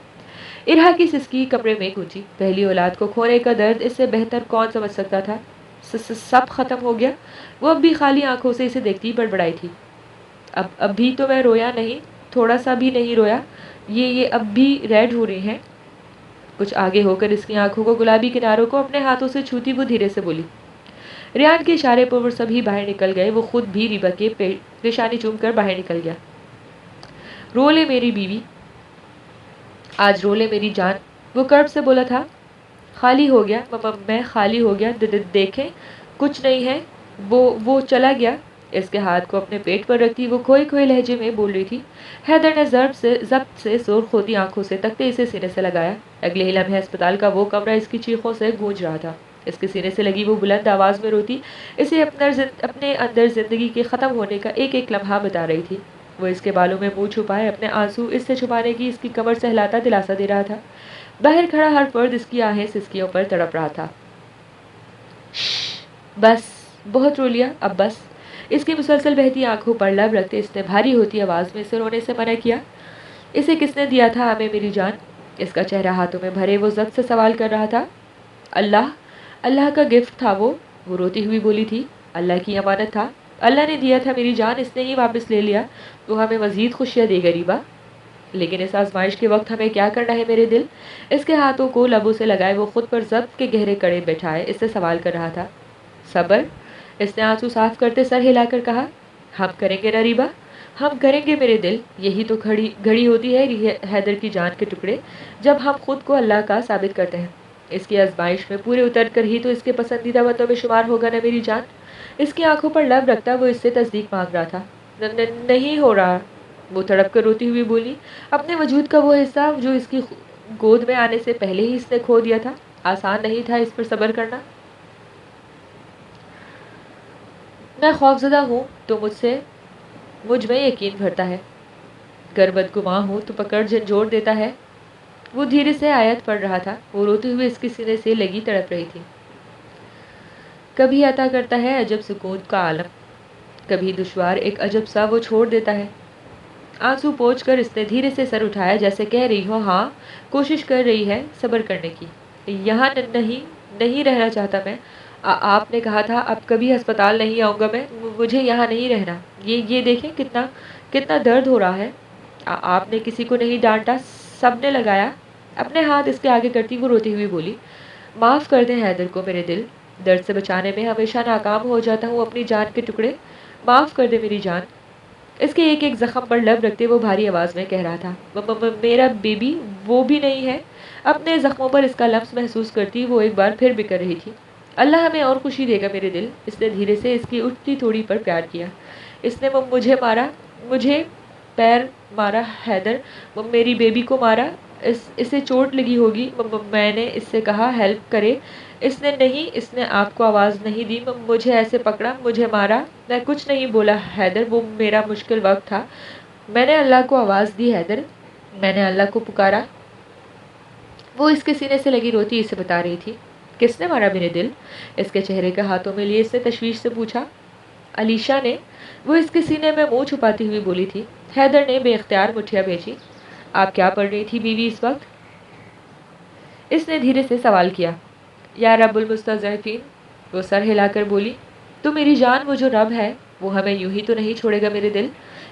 ارہا کی سسکی کمرے میں گونجی۔ پہلی اولاد کو کھونے کا درد اس سے بہتر کون سمجھ سکتا تھا؟ سب ختم ہو گیا؟ وہ اب بھی خالی آنکھوں سے اسے دیکھتی بڑبڑائی تھی۔ اب بھی تو میں رویا نہیں، تھوڑا سا بھی نہیں رویا، یہ اب بھی ریڈ ہو رہی ہیں۔ کچھ آگے ہو کر اس کی آنکھوں کو گلابی کناروں کو اپنے ہاتھوں سے چھوتی وہ دھیرے سے بولی۔ ریان کے اشارے پر وہ سبھی باہر نکل گئے۔ وہ خود بھی ریبا کے پیشانی چوم کر باہر نکل گیا۔ رو لے میری بیوی، آج رو لے میری جان، وہ کرب سے بولا تھا۔ خالی ہو گیا، میں خالی ہو گیا، دیکھیں کچھ نہیں ہے، وہ چلا گیا۔ اس کے ہاتھ کو اپنے پیٹ پر رکھتی وہ کھوئے لہجے میں بول رہی تھی۔ حیدر نے ضبط سے سرخ ہوتی آنکھوں سے تکتے اسے سینے سے لگایا۔ اگلے ہی لمحے اسپتال کا وہ کمرہ اس کی چیخوں سے گونج رہا تھا۔ اس کے سینے سے لگی وہ بلند آواز میں روتی اسے اپنے اندر زندگی کے ختم ہونے کا ایک ایک لمحہ بتا رہی تھی۔ وہ اس کے بالوں میں منہ چھپائے اپنے آنسو اس سے چھپانے کی اس کی کمر سے ہلاتا دلاسا دے رہا تھا۔ باہر کھڑا ہر فرد اس کی آہیں سسکیوں پر تڑپ رہا تھا۔ بس، بہت رو لیا، اب بس۔ اس کی مسلسل بہتی آنکھوں پر لب رکھتے اس نے بھاری ہوتی آواز میں اسے رونے سے منع کیا۔ اسے کس نے دیا تھا ہمیں میری جان؟ اس کا چہرہ ہاتھوں میں بھرے وہ ضبط سے سوال کر رہا تھا۔ اللہ، اللہ کا گفٹ تھا وہ روتی ہوئی بولی تھی۔ اللہ کی امانت تھا، اللہ نے دیا تھا میری جان، اس نے ہی واپس لے لیا، وہ ہمیں مزید خوشیاں دے غریبا۔ لیکن اس آزمائش کے وقت ہمیں کیا کرنا ہے میرے دل؟ اس کے ہاتھوں کو لبوں سے لگائے وہ خود پر ضبط کے گہرے کڑے بیٹھائے اس سے سوال کر رہا تھا۔ صبر، اس نے آنسو صاف کرتے سر ہلا کر کہا۔ ہم کریں گے نریبا، ہم کریں گے میرے دل، یہی تو گھڑی ہوتی ہے حیدر کی جان کے ٹکڑے، جب ہم خود کو اللہ کا ثابت کرتے ہیں۔ اس کی آزمائش میں پورے اتر کر ہی تو اس کے پسندیدہ بندوں میں شمار ہوگا نا میری جان۔ اس کی آنکھوں پر لب رکھتا وہ اس سے تصدیق مانگ رہا تھا۔ نہیں ہو رہا، وہ تڑپ کر روتی ہوئی بولی۔ اپنے وجود کا وہ حصہ جو اس کی گود میں آنے سے پہلے ہی اس نے کھو دیا تھا۔ آسان نہیں تھا اس پر صبر کرنا۔ میں خوفزدہ ہوں تو مجھ میں یقین بھرتا ہے، گر بدگماں ہوں تو پکڑ جھنجھوڑ دیتا ہے۔ وہ دھیرے سے آیت پڑھ رہا تھا، وہ روتے ہوئے اس کے سینے سے لگی تڑپ رہی تھی۔ کبھی عطا کرتا ہے عجب سکون کا عالم، کبھی دشوار ایک عجب سا وہ چھوڑ دیتا ہے۔ آنسو پوچھ کر اس نے دھیرے سے سر اٹھایا جیسے کہہ رہی ہو ہاں، کوشش کر رہی ہے صبر کرنے کی۔ یہاں نہیں رہنا چاہتا میں، آپ نے کہا تھا اب کبھی ہسپتال نہیں آؤں گا میں، مجھے یہاں نہیں رہنا۔ یہ دیکھیں کتنا درد ہو رہا ہے۔ آپ نے کسی کو نہیں ڈانٹا، سب نے لگایا۔ اپنے ہاتھ اس کے آگے کرتی وہ روتی ہوئی بولی۔ معاف کر دیں حیدر کو میرے دل، درد سے بچانے میں ہمیشہ ناکام ہو جاتا ہوں اپنی جان کے ٹکڑے، معاف کر دے میری جان۔ اس کے ایک زخم پر لب رکھتے وہ بھاری آواز میں کہہ رہا تھا۔ میرا بیبی وہ بھی نہیں ہے۔ اپنے زخموں پر اس کا لمس محسوس کرتی وہ ایک بار پھر بکر رہی تھی۔ اللہ ہمیں اور خوشی دے گا میرے دل۔ اس نے دھیرے سے اس کی اٹھتی تھوڑی پر پیار کیا۔ اس نے مجھے پیر مارا حیدر، میری بیبی کو مارا، اسے چوٹ لگی ہوگی، میں نے اس سے کہا ہیلپ کرے، اس نے نہیں، اس نے آپ کو آواز نہیں دی، مجھے ایسے پکڑا، مجھے مارا، میں کچھ نہیں بولا حیدر، وہ میرا مشکل وقت تھا، میں نے اللہ کو آواز دی حیدر، میں نے اللہ کو پکارا۔ وہ اس کے سینے سے لگی روتی اسے بتا رہی تھی۔ کس نے مارا میرے دل؟ اس کے چہرے کے ہاتھوں میں لیے اس نے تشویش سے پوچھا۔ علیشا نے، وہ اس کے سینے میں منہ چھپاتی ہوئی بولی تھی۔ حیدر نے بے اختیار مٹھیاں بھیجی۔ آپ کیا پڑھ رہی تھی بیوی اس وقت؟ اس نے دھیرے سے سوال کیا۔ یا رب المستضعفین، وہ سر ہلا کر بولی۔ تو میری جان، وہ جو رب ہے وہ ہمیں یوں ہی تو نہیں چھوڑے گا میرے دل۔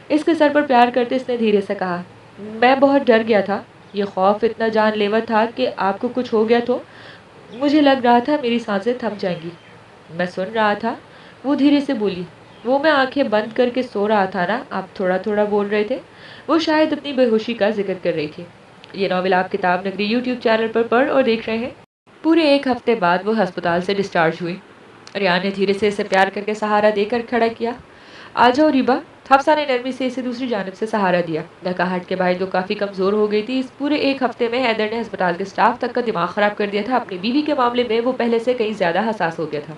اس کے سر پر پیار کرتے اس نے دھیرے سے کہا۔ میں بہت ڈر گیا تھا، یہ خوف اتنا جان لیوا تھا کہ آپ کو کچھ ہو گیا تو مجھے لگ رہا تھا میری سانسیں تھم جائیں گی۔ میں سن رہا تھا، وہ دھیرے سے بولی۔ وہ میں آنکھیں بند کر کے سو رہا تھا نا، آپ تھوڑا تھوڑا بول رہے تھے۔ وہ شاید اپنی بے ہوشی کا ذکر کر رہی تھی۔ یہ ناول آپ کتاب نگری یوٹیوب چینل پر پڑھ اور دیکھ رہے ہیں۔ پورے ایک ہفتے بعد وہ ہسپتال سے ڈسچارج ہوئی۔ ریان نے دھیرے سے اسے پیار کر کے سہارا دے کر کھڑا کیا۔ آ جاؤ ریبا۔ حفصہ نے نرمی سے اسے دوسری جانب سے سہارا دیا۔ ڈھکاہٹ کے باعث وہ کافی کمزور ہو گئی تھی۔ اس پورے ایک ہفتے میں حیدر نے ہسپتال کے سٹاف تک کا دماغ خراب کر دیا تھا۔ اپنی بیوی کے معاملے میں وہ پہلے سے کہیں زیادہ حساس ہو گیا تھا۔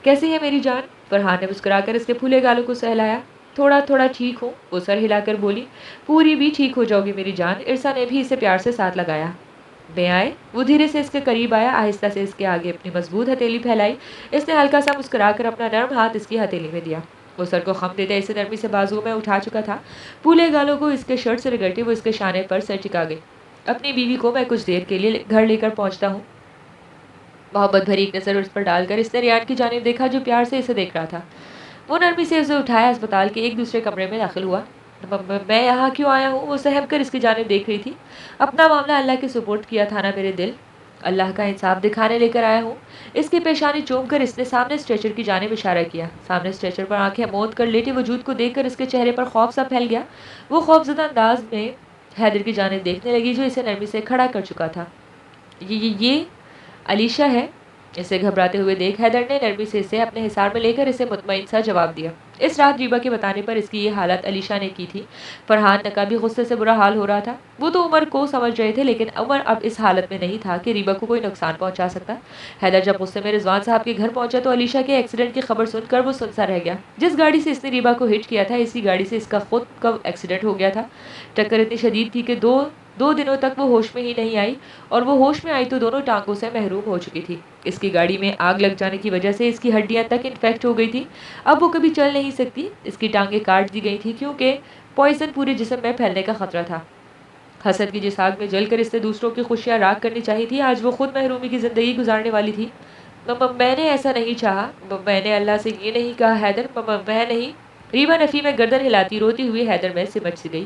کیسی ہے میری جان؟ فرحان نے مسکرا کر اس کے پھولے گالوں کو سہلایا۔ تھوڑا ٹھیک ہوں، وہ سر ہلا کر بولی۔ پوری بھی ٹھیک ہو جاؤ گی میری جان۔ عرصہ نے بھی اسے پیار سے ساتھ لگایا۔ میں آئے؟ وہ دھیرے سے اس کے قریب آیا، آہستہ سے اس کے آگے اپنی مضبوط ہتھیلی پھیلائی۔ اس نے ہلکا سا مسکرا کر اپنا نرم ہاتھ اس کی ہتھیلی میں دیا۔ وہ سر کو خم دیتے اسے نرمی سے بازو میں اٹھا چکا تھا۔ پھولے گالوں کو اس کے شرٹ سے رگڑتے وہ اس کے شانے پر سر ٹکا گئی۔ اپنی بیوی کو میں کچھ دیر کے لیے گھر لے کر پہنچتا ہوں۔ محبت بھری ایک نظر اس پر ڈال کر اس نے ریان کی جانب دیکھا جو پیار سے اسے دیکھ رہا تھا۔ وہ نرمی سے اسے اٹھایا، اسپتال کے ایک دوسرے کمرے میں داخل ہوا۔ میں یہاں کیوں آیا ہوں؟ وہ سہم کر اس کی جانب دیکھ رہی تھی۔ اپنا معاملہ اللہ کے سپورٹ کیا تھا نا میرے دل، اللہ کا انصاف دکھانے لے کر آیا ہوں۔ اس کی پیشانی چوم کر اس نے سامنے اسٹریچر کی جانب اشارہ کیا۔ سامنے اسٹریچر پر آنکھیں موند کر لیٹے وجود کو دیکھ کر اس کے چہرے پر خوف سا پھیل گیا۔ وہ خوفزدہ انداز میں حیدر کی جانب دیکھنے لگی جو اسے نرمی سے کھڑا کر چکا تھا۔ یہ علیشا ہے؟ اسے گھبراتے ہوئے دیکھ حیدر نے نرمی سے اسے اپنے حصار میں لے کر اسے مطمئن سا جواب دیا۔ اس رات ریبا کے بتانے پر اس کی یہ حالت علیشا نے کی تھی۔ فرحان کا بھی غصے سے برا حال ہو رہا تھا۔ وہ تو عمر کو سمجھ رہے تھے، لیکن عمر اب اس حالت میں نہیں تھا کہ ریبا کو کوئی نقصان پہنچا سکتا۔ حیدر جب غصے میں رضوان صاحب کے گھر پہنچا تو علیشا کے ایکسیڈنٹ کی خبر سن کر وہ سنسا رہ گیا۔ جس گاڑی سے اس نے ریبا کو ہٹ کیا تھا، اسی گاڑی سے اس کا خود کا ایکسیڈنٹ ہو گیا تھا۔ ٹکر اتنی شدید تھی کہ دو دنوں تک وہ ہوش میں ہی نہیں آئی، اور وہ ہوش میں آئی تو دونوں ٹانگوں سے محروم ہو چکی تھی۔ اس کی گاڑی میں آگ لگ جانے کی وجہ سے اس کی ہڈیاں تک انفیکٹ ہو گئی تھی۔ اب وہ کبھی چل نہیں سکتی۔ اس کی ٹانگیں کاٹ دی گئی تھی کیونکہ پوائزن پورے جسم میں پھیلنے کا خطرہ تھا۔ حسد کی جس آگ میں جل کر اس نے دوسروں کی خوشیاں راکھ کرنی چاہی تھی، آج وہ خود محرومی کی زندگی گزارنے والی تھی۔ میں نے ایسا نہیں چاہا، میں نے اللہ سے یہ نہیں کہا حیدر، میں نہیں۔ ریبا نفی میں گردن ہلاتی روتی ہوئی حیدر میں سمٹ سی گئی۔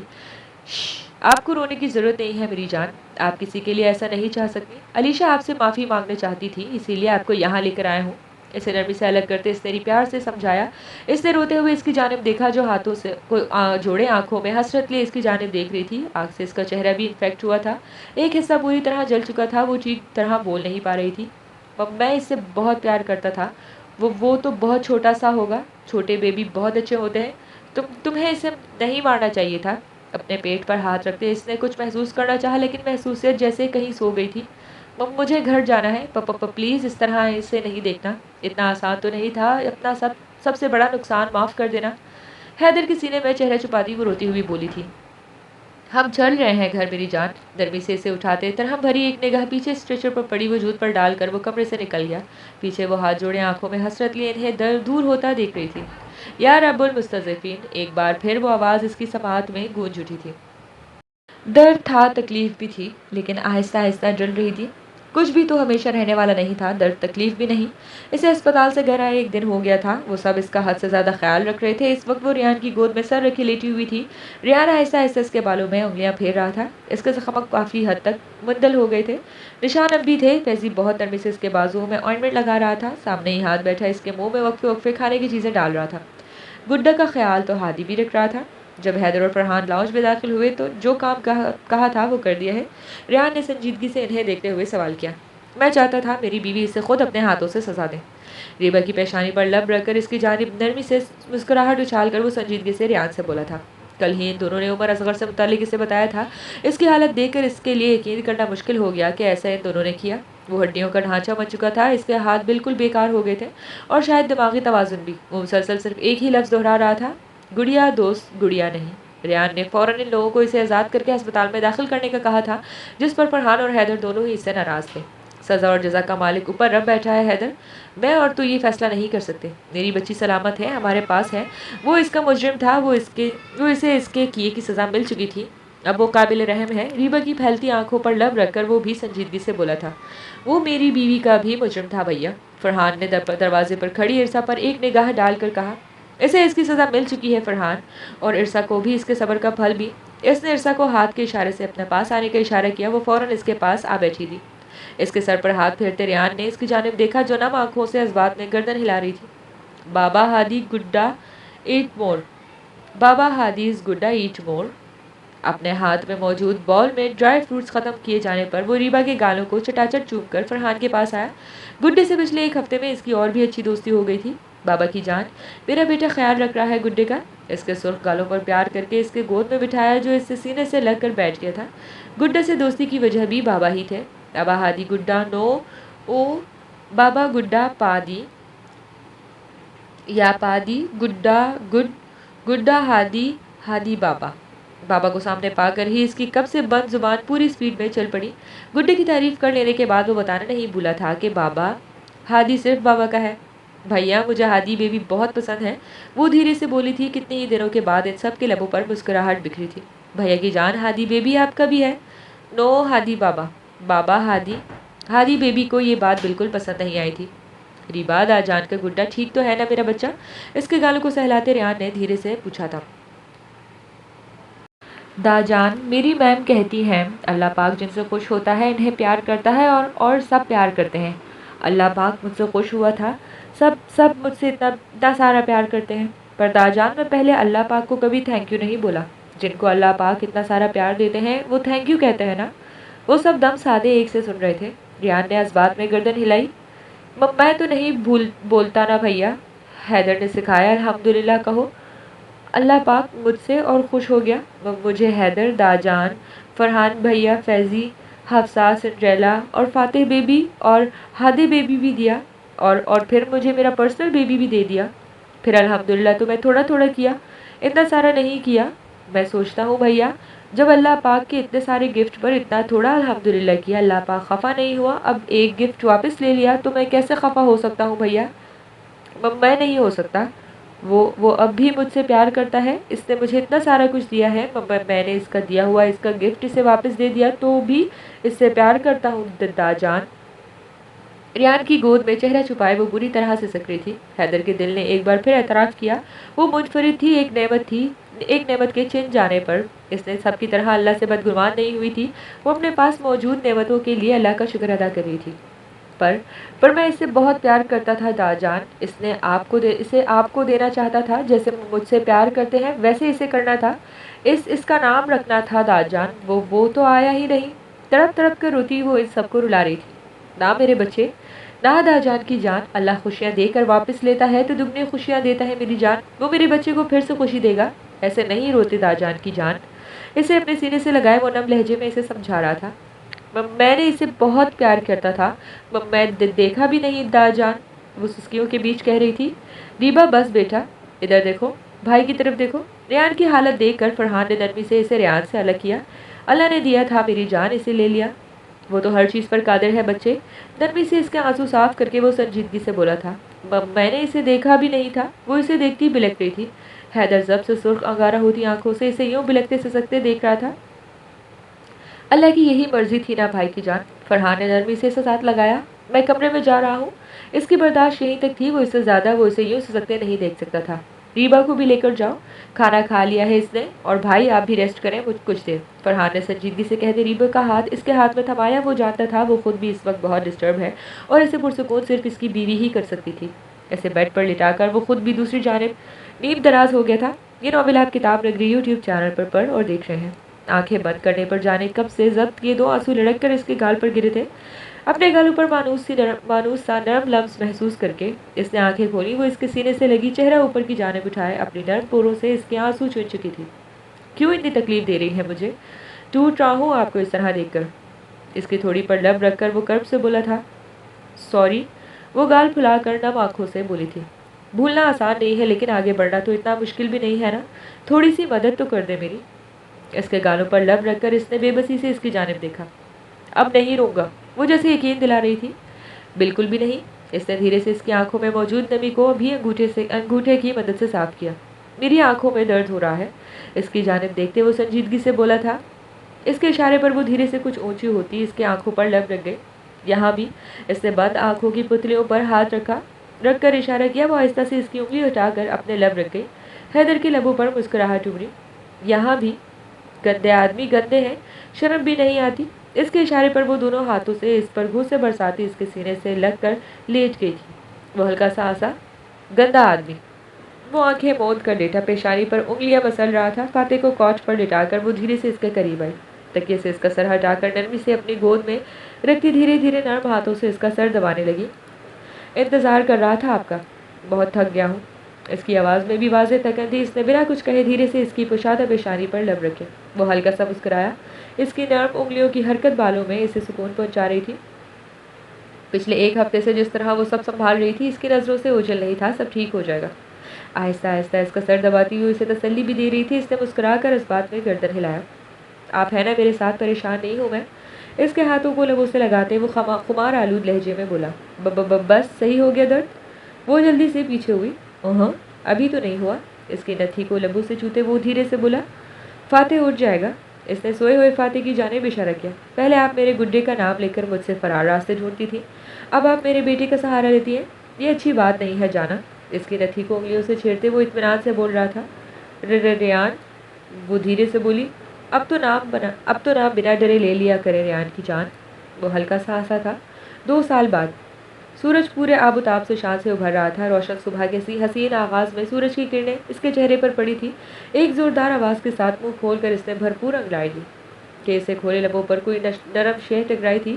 آپ کو رونے کی ضرورت نہیں ہے میری جان، آپ کسی کے لیے ایسا نہیں چاہ سکتی۔ علیشا آپ سے معافی مانگنا چاہتی تھی، اسی لیے آپ کو یہاں لے کر آیا ہوں۔ اسے نرمی سے الگ کرتے اس نے پیار سے سمجھایا۔ اس نے روتے ہوئے اس کی جانب دیکھا جو ہاتھوں سے جوڑے آنکھوں میں حسرت لیے اس کی جانب دیکھ رہی تھی۔ آگ سے اس کا چہرہ بھی انفیکٹ ہوا تھا، ایک حصہ پوری طرح جل چکا تھا، وہ ٹھیک طرح بول نہیں پا رہی تھی۔ میں اس سے بہت پیار کرتا تھا، وہ تو بہت چھوٹا سا ہوگا، چھوٹے بیبی بہت اچھے ہوتے ہیں، تمہیں اسے نہیں مارنا چاہیے تھا۔ اپنے پیٹ پر ہاتھ رکھتے اس نے کچھ محسوس کرنا چاہا، لیکن محسوسیت جیسے کہیں سو گئی تھی۔ مجھے گھر جانا ہے، پلیز اس طرح اسے نہیں دیکھنا، اتنا آسان تو نہیں تھا اپنا سب سے بڑا نقصان معاف کر دینا۔ حیدر کے سینے میں چہرہ چھپاتی وہ روتی ہوئی بولی تھی۔ ہم چل رہے ہیں گھر میری جان۔ نرمی سے اسے اٹھاتے ترہم بھری ایک نگاہ پیچھے اسٹریچر پر پڑی وجود پر ڈال کر وہ کمرے سے نکل گیا۔ پیچھے وہ ہاتھ جوڑے آنکھوں میں حسرت لیے انہیں دور ہوتا دیکھ رہی تھی۔ یا رب المستضعفین، ایک بار پھر وہ آواز اس کی سماعت میں گونج اٹھی تھی۔ درد تھا، تکلیف بھی تھی، لیکن آہستہ آہستہ جل رہی تھی۔ کچھ بھی تو ہمیشہ رہنے والا نہیں تھا، درد تکلیف بھی نہیں۔ اسے اسپتال سے گھر آئے ایک دن ہو گیا تھا۔ وہ سب اس کا حد سے زیادہ خیال رکھ رہے تھے۔ اس وقت وہ ریان کی گود میں سر رکھے لیٹی ہوئی تھی۔ ریان آہستہ آہستہ اس کے بالوں میں انگلیاں پھیر رہا تھا۔ اس کے زخم کافی حد تک مندل ہو گئے تھے، نشان اب بھی تھے۔ فیضی بہت نرمی سے اس کے بازوؤں میں آئنمنٹ لگا رہا تھا، سامنے ہی ہاتھ بیٹھا اس کے منہ میں وقفے وقفے کھانے کی چیزیں ڈال رہا تھا۔ گڈا کا خیال تو ہادی بھی رکھ رہا تھا۔ جب حیدر اور فرحان لاؤنج میں داخل ہوئے تو جو کام کہا تھا وہ کر دیا ہے۔ ریان نے سنجیدگی سے انہیں دیکھتے ہوئے سوال کیا۔ میں چاہتا تھا میری بیوی اسے خود اپنے ہاتھوں سے سزا دے۔ ریبا کی پیشانی پر لب رکھ کر اس کی جانب نرمی سے مسکراہٹ اچھال کر وہ سنجیدگی سے ریان سے بولا تھا۔ کل ہی ان دونوں نے عمر اصغر سے متعلق اسے بتایا تھا۔ اس کی حالت دیکھ کر اس کے لیے یقین کرنا مشکل ہو گیا کہ ایسا ان دونوں نے کیا۔ وہ ہڈیوں کا ڈھانچہ بن چکا تھا، اس کے ہاتھ بالکل بیکار ہو گئے تھے، اور شاید دماغی توازن بھی۔ وہ مسلسل صرف ایک ہی لفظ دہرا رہا تھا، گڑیا دوست، گڑیا نہیں۔ ریان نے فوراً ان لوگوں کو اسے آزاد کر کے ہسپتال میں داخل کرنے کا کہا تھا، جس پر فرحان اور حیدر دونوں ہی اس سے ناراض تھے۔ سزا اور جزا کا مالک اوپر رب بیٹھا ہے حیدر، میں اور تو یہ فیصلہ نہیں کر سکتے۔ میری بچی سلامت ہے، ہمارے پاس ہے۔ وہ اس کا مجرم تھا، وہ اسے اس کے کیے کی سزا مل چکی تھی، اب وہ قابل رحم ہے۔ ریبا کی پھیلتی آنکھوں پر لب رکھ کر وہ بھی سنجیدگی سے بولا تھا۔ وہ میری بیوی کا بھی مجرم تھا بھیا۔ فرحان نے دروازے پر کھڑی ارسا پر ایک نگاہ ڈال کر کہا۔ اسے اس کی سزا مل چکی ہے فرحان، اور ارسا کو بھی اس کے صبر کا پھل بھی۔ اس نے ارسا کو ہاتھ کے اشارے سے اپنے پاس آنے کا اشارہ کیا، وہ فوراً اس کے پاس آ بیٹھی تھی۔ اس کے سر پر ہاتھ پھیرتے ریان نے اس کی جانب دیکھا جو نم آنکھوں سے جذبات میں گردن ہلا رہی تھی۔ بابا ہادی گڈا ایٹ مور، بابا ہادیز گڈا ایٹ مور۔ اپنے ہاتھ میں موجود باؤل میں ڈرائی فروٹس ختم کیے جانے پر وہ ریبا کے گالوں کو چٹاچٹ چوم کر فرحان کے پاس آیا۔ گڈے سے پچھلے ایک ہفتے میں اس کی اور بھی اچھی دوستی ہو گئی تھی۔ بابا کی جان، میرا بیٹا خیال رکھ رہا ہے گڈے کا۔ اس کے سرخ گالوں پر پیار کر کے اس کے گود میں بٹھایا جو اس سے سینے سے لگ کر بیٹھ گیا تھا۔ گڈا سے دوستی کی وجہ بھی بابا ہی تھے۔ بابا ہادی گڈا نو او بابا گڈا پادی یا پادی گڈا گڈا ہادی ہادی بابا۔ بابا کو سامنے پا کر ہی اس کی کب سے بند زبان پوری سپیڈ میں چل پڑی۔ گڈے کی تعریف کر لینے کے بعد وہ بتانا نہیں بھولا تھا کہ بابا ہادی صرف بابا کا ہے۔ بھیا مجھے ہادی بیبی بہت پسند ہے، وہ دھیرے سے بولی تھی۔ کتنے ہی دنوں کے بعد ان سب کے لبوں پر مسکراہٹ بکھری تھی۔ بھیا کی جان، ہادی بیبی آپ کا بھی ہے؟ نو ہادی بابا، بابا ہادی بیبی کو یہ بات بالکل پسند نہیں آئی تھی۔ ریبا دا جان کا گڈا ٹھیک تو ہے نا میرا بچہ؟ اس کے گالوں کو سہلاتے ریان نے دھیرے سے پوچھا تھا۔ دا جان، میری میم کہتی ہیں اللہ پاک جن سے خوش ہوتا ہے انہیں پیار کرتا ہے، اور سب پیار کرتے ہیں۔ اللہ پاک مجھ سے خوش ہوا تھا، سب مجھ سے اتنا سارا پیار کرتے ہیں۔ پر دا جان، میں پہلے اللہ پاک کو کبھی تھینک یو نہیں بولا۔ جن کو اللہ پاک اتنا سارا پیار دیتے ہیں وہ تھینک یو کہتے ہیں نا۔ وہ سب دم سادے ایک سے سن رہے تھے۔ ریان نے اس بات میں گردن ہلائی۔ میں تو نہیں بولتا نا بھیا، حیدر نے سکھایا الحمدللہ کہو۔ اللہ پاک مجھ سے اور خوش ہو گیا، مجھے حیدر، داجان، فرحان بھیا، فیضی، حفصہ، سنڈریلا اور فاتح بیبی اور ہادی بیبی بھی دیا، اور پھر مجھے میرا پرسنل بیبی بھی دے دیا۔ پھر الحمدللہ تو میں تھوڑا تھوڑا کیا، اتنا سارا نہیں کیا۔ میں سوچتا ہوں بھیا، جب اللہ پاک کے اتنے سارے گفٹ پر اتنا تھوڑا الحمدللہ کیا، اللہ پاک خفا نہیں ہوا، اب ایک گفٹ واپس لے لیا تو میں کیسے خفا ہو سکتا ہوں بھیا؟ میں نہیں ہو سکتا۔ وہ اب بھی مجھ سے پیار کرتا ہے، اس نے مجھے اتنا سارا کچھ دیا ہے، میں نے اس کا دیا ہوا اس کا گفٹ اسے واپس دے دیا تو بھی اس سے پیار کرتا ہوں دادا جان۔ ریان کی گود میں چہرہ چھپائے وہ بری طرح سے سکڑی تھی۔ حیدر کے دل نے ایک بار پھر اعتراف کیا، وہ منفرد تھی، ایک نعمت کے چھن جانے پر۔ اس نے سب کی طرح اللہ سے بدگمان نہیں ہوئی تھی، وہ اپنے پاس موجود نعمتوں کے لیے اللہ کا شکر ادا کر رہی تھی۔ پر میں اسے بہت پیار کرتا تھا داجان، اسے آپ کو دینا چاہتا تھا، جیسے مجھ سے پیار کرتے ہیں ویسے اسے کرنا تھا، اس کا نام رکھنا تھا داجان۔ وہ تو آیا ہی نہیں، تڑپ تڑپ کر روتی وہ ان سب کو رلا رہی تھی۔ نہ میرے بچے، نہ داجان کی جان، اللہ خوشیاں دے کر واپس لیتا ہے تو دگنی خوشیاں دیتا ہے میری جان، وہ میرے بچے کو پھر سے خوشی دے گا، ایسے نہیں روتے داجان کی جان۔ اسے اپنے سینے سے لگائے وہ نم لہجے میں اسے سمجھا رہا تھا۔ میں نے اسے بہت پیار کرتا تھا، میں دیکھا بھی نہیں داجان، وہ سسکیوں کے بیچ کہہ رہی تھی۔ ریبا بس بیٹا، ادھر دیکھو، بھائی کی طرف دیکھو۔ ریان کی حالت دیکھ کر فرحان نے نرمی سے اسے ریان سے الگ کیا۔ اللہ نے دیا تھا میری جان، اسے لے لیا، وہ تو ہر چیز پر قادر ہے بچے۔ نرمی سے اس کے آنسو صاف کر کے وہ سنجیدگی سے بولا تھا۔ میں نے اسے دیکھا بھی نہیں تھا، وہ اسے دیکھتی بلک رہی تھی۔ حیدر ضبط سے سرخ انگارہ ہوتی آنکھوں سے اسے یوں بلکتے سسکتے دیکھ رہا تھا۔ اللہ کی یہی مرضی تھی نا بھائی کی جان، فرحان نے نرمی سے اسے ساتھ لگایا۔ میں کمرے میں جا رہا ہوں، اس کی برداشت یہیں تک تھی، وہ اس سے زیادہ وہ اسے یوں سسکتے نہیں دیکھ سکتا تھا۔ ریبا کو بھی لے کر جاؤ، کھانا کھا لیا ہے اس نے، اور بھائی آپ بھی ریسٹ کریں کچھ دیر، فرحان نے سنجیدگی سے کہتے ریبا کا ہاتھ اس کے ہاتھ میں تھمایا۔ وہ جانتا تھا وہ خود بھی اس وقت بہت ڈسٹرب ہے اور اسے پرسکون صرف اس کی بیوی ہی کر سکتی تھی۔ اسے بیڈ پر لٹا کر وہ خود بھی دوسری جانب نیند دراز ہو گیا تھا۔ یہ ناول آپ کتاب نگری یوٹیوب چینل پر پڑھ اور دیکھ رہے ہیں۔ آنکھیں بند کرنے پر جانے کب سے ضبط یہ 2 آنسو لڑک کر اس کے گال پر گرے تھے۔ اپنے گالوں پر مانوس سا نرم لمس محسوس کر کے اس نے آنکھیں کھولی، وہ اس کے سینے سے لگی، چہرہ اوپر کی جانب اٹھائے، اپنی نرم پوروں سے اس کے آنسو چن چکی تھی۔ کیوں اتنی تکلیف دے رہی ہے مجھے؟ ٹوٹ رہا ہوں آپ کو اس طرح دیکھ کر۔ اس کی تھوڑی پر لب رکھ کر وہ کرب سے بولا تھا۔ سوری، وہ گال پھلا کر نم آنکھوں سے بولی تھی۔ بھولنا آسان نہیں ہے لیکن آگے بڑھنا تو اتنا مشکل بھی نہیں ہے نا، تھوڑی سی مدد تو کر دے میری۔ اس کے گالوں پر لب رکھ کر اس نے بے بسی سے اس کی جانب دیکھا۔ اب نہیں روں گا، وہ جیسے یقین دلا رہی تھی۔ بالکل بھی نہیں، اس نے دھیرے سے اس کی آنکھوں میں موجود نمی کو بھی انگوٹھے کی مدد سے صاف کیا۔ میری آنکھوں میں درد ہو رہا ہے، اس کی جانب دیکھتے وہ سنجیدگی سے بولا تھا۔ اس کے اشارے پر وہ دھیرے سے کچھ اونچی ہوتی اس کے آنکھوں پر لب رکھ گئے۔ یہاں بھی اس نے بند آنکھوں کی پتلیوں پر ہاتھ رکھ کر اشارہ کیا، وہ آہستہ سے اس کی انگلی ہٹا کر اپنے لب رکھ گئی۔ حیدر کے لبوں پر مسکراہٹ ابھری۔ یہاں بھی گندے آدمی گندے ہیں، شرم بھی نہیں آتی۔ اس کے اشارے پر وہ دونوں ہاتھوں سے اس پر گھوسے برساتی اس کے سینے سے لگ کر لیٹ گئی تھی۔ وہ ہلکا سا ہنسا۔ گندا آدمی۔ وہ آنکھیں موند کر لیٹا، پیشانی پر انگلیاں مسل رہا تھا۔ فاتح کو کوچ پر لٹا کر وہ دھیرے سے اس کے قریب آئی، تکیے سے اس کا سر ہٹا کر نرمی سے اپنی گود میں رکھتی دھیرے دھیرے نرم ہاتھوں سے اس کا سر دبانے لگی۔ انتظار کر رہا تھا آپ کا، بہت تھک گیا ہوں۔ اس کی آواز میں بھی واضح تھکن تھی۔ اس نے بنا کچھ کہے دھیرے سے اس کی پوشادہ پیشانی پر لب رکھے۔ وہ ہلکا سا مسکرایا، اس کی نرم انگلیوں کی حرکت بالوں میں اسے سکون پہنچا رہی تھی۔ پچھلے 1 ہفتے سے جس طرح وہ سب سنبھال رہی تھی اس کی نظروں سے اوجھل نہیں تھا، سب ٹھیک ہو جائے گا۔ آہستہ آہستہ اس کا سر دباتی ہوئی اسے تسلی بھی دے رہی تھی۔ اس نے مسکرا کر اس بات میں گردن ہلایا۔ آپ ہے نا میرے ساتھ، پریشان نہیں ہوں میں، اس کے ہاتھوں کو لبوں سے لگاتے وہ خمار آلود لہجے میں بولا۔ بس صحیح ہو گیا درد؟ وہ جلدی سے پیچھے ہوئی۔ ابھی تو نہیں ہوا، اس کی نتھی کو لبوں سے چوتے وہ دھیرے سے بولا۔ فاتح اٹھ جائے گا، اس نے سوئے ہوئے فاتح کی جانب اشارہ کیا۔ پہلے آپ میرے گڈے کا نام لے کر مجھ سے فرار راستے ڈھونڈتی تھی، اب آپ میرے بیٹے کا سہارا لیتی ہیں، یہ اچھی بات نہیں ہے جانا۔ اس کی نتھی کو انگلیوں سے چھیڑتے وہ اطمینان سے بول رہا تھا۔ ریان، وہ دھیرے سے بولی، اب تو نام بنا ڈرے لے لیا کرے ریان کی جان۔ وہ ہلکا سا ہنسا تھا۔ 2 سال بعد سورج پورے آب و تاب سے شان سے ابھر رہا تھا۔ روشن صبح کے حسین آغاز میں سورج کی کرنیں اس کے چہرے پر پڑی تھی۔ ایک زوردار آواز کے ساتھ منہ کھول کر اس نے بھرپور انگڑائی لی کہ اسے کھولے لبوں پر کوئی نرم شہ ٹکرائی تھی۔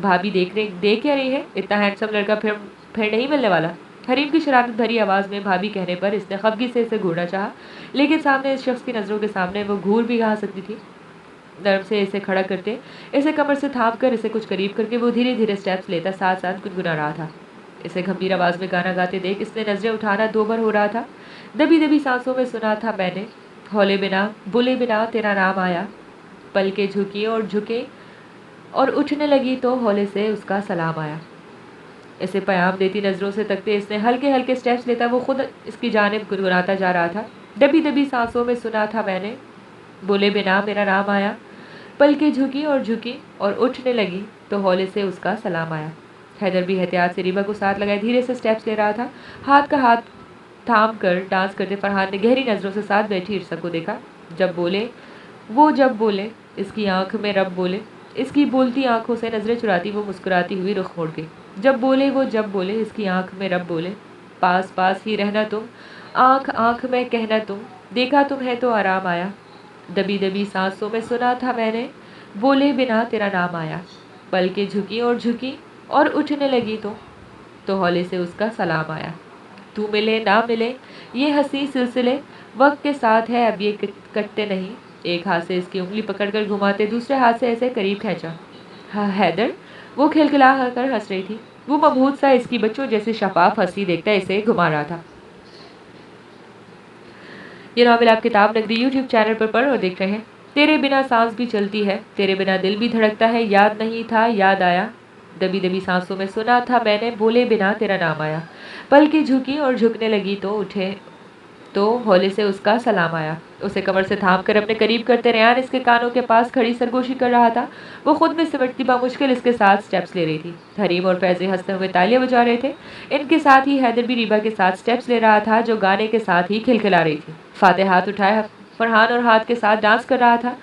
بھابھی دیکھ کیا رہی ہے؟ اتنا ہینڈسم لڑکا پھر نہیں ملنے والا۔ حریم کی شرارت بھری آواز میں بھابھی کہنے پر اس نے خفگی سے اسے گھورنا چاہا، لیکن سامنے اس شخص کی نظروں کے سامنے وہ گھور بھی کہاں سکتی تھی۔ نرم سے اسے کھڑا کرتے، اسے کمر سے تھام کر اسے کچھ قریب کر کے وہ دھیرے دھیرے سٹیپس لیتا ساتھ ساتھ گنگنا رہا تھا۔ اسے گھمبیر آواز میں گانا گاتے دیکھ اس نے نظریں اٹھانا دو بار ہو رہا تھا۔ دبی دبی سانسوں میں سنا تھا میں نے، ہولے بنا بولے بنا تیرا نام آیا، پلکیں جھکی اور جھکے اور اٹھنے لگی تو ہولے سے اس کا سلام آیا۔ اسے پیام دیتی نظروں سے تکتے اس نے ہلکے ہلکے سٹیپس لیتا وہ خود اس کی جانب گنگناتا جا رہا تھا۔ دبی دبی سانسوں میں سنا تھا میں نے، بولے بنا میرا نام آیا، پلکیں جھکی اور اٹھنے لگی تو ہولے سے اس کا سلام آیا۔ حیدر بھی احتیاط سے ریبا کو ساتھ لگائے دھیرے سے سٹیپس لے رہا تھا۔ ہاتھ کا ہاتھ تھام کر ڈانس کرتے فرحان نے گہری نظروں سے ساتھ بیٹھی عرصہ کو دیکھا۔ جب بولے اس کی آنکھ میں رب بولے، اس کی بولتی آنکھوں سے نظریں چراتی وہ مسکراتی ہوئی رخ موڑ گئی۔ جب بولے اس کی آنکھ میں رب بولے، پاس پاس ہی رہنا تم، آنکھ آنکھ میں کہنا تم، دیکھا تم ہے تو آرام آیا، دبی دبی سانسوں میں سنا تھا میں نے، بولے بنا تیرا نام آیا، پلکیں جھکی اور اٹھنے لگی تو ہولے سے اس کا سلام آیا۔ تو ملے نہ ملے یہ ہنسی سلسلے وقت کے ساتھ ہے اب یہ کٹتے نہیں۔ ایک ہاتھ سے اس کی انگلی پکڑ کر گھماتے دوسرے ہاتھ سے ایسے قریب کھینچا۔ ہاں حیدر، وہ کھلکھلا کر ہنس رہی تھی۔ وہ مبہوت سا اس کی بچوں جیسے شفاف ہنسی دیکھتا اسے گھما رہا تھا۔ یہ ناول آپ کتاب نگری یوٹیوب چینل پر پڑھ اور دیکھ رہے ہیں۔ تیرے بنا سانس بھی چلتی ہے، تیرے بنا دل بھی دھڑکتا ہے، یاد نہیں تھا یاد آیا، دبی دبی سانسوں میں سنا تھا میں نے، بولے بنا تیرا نام آیا، پلکیں جھکی اور جھکنے لگی تو اٹھے تو ہولے سے اس کا سلام آیا۔ اسے کمر سے تھام کر اپنے قریب کرتے ریان اس کے کانوں کے پاس کھڑی سرگوشی کر رہا تھا۔ وہ خود میں سمٹتی بامشکل اس کے ساتھ سٹیپس لے رہی تھی۔ حریم اور فیضے ہنستے ہوئے تالیاں بجا رہے تھے۔ ان کے ساتھ ہی حیدر بھی ریبا کے ساتھ سٹیپس لے رہا تھا جو گانے کے ساتھ ہی کھلکھلا رہی تھی۔ فاتح ہاتھ اٹھائے فرحان اور ہاتھ کے ساتھ ڈانس کر رہا تھا۔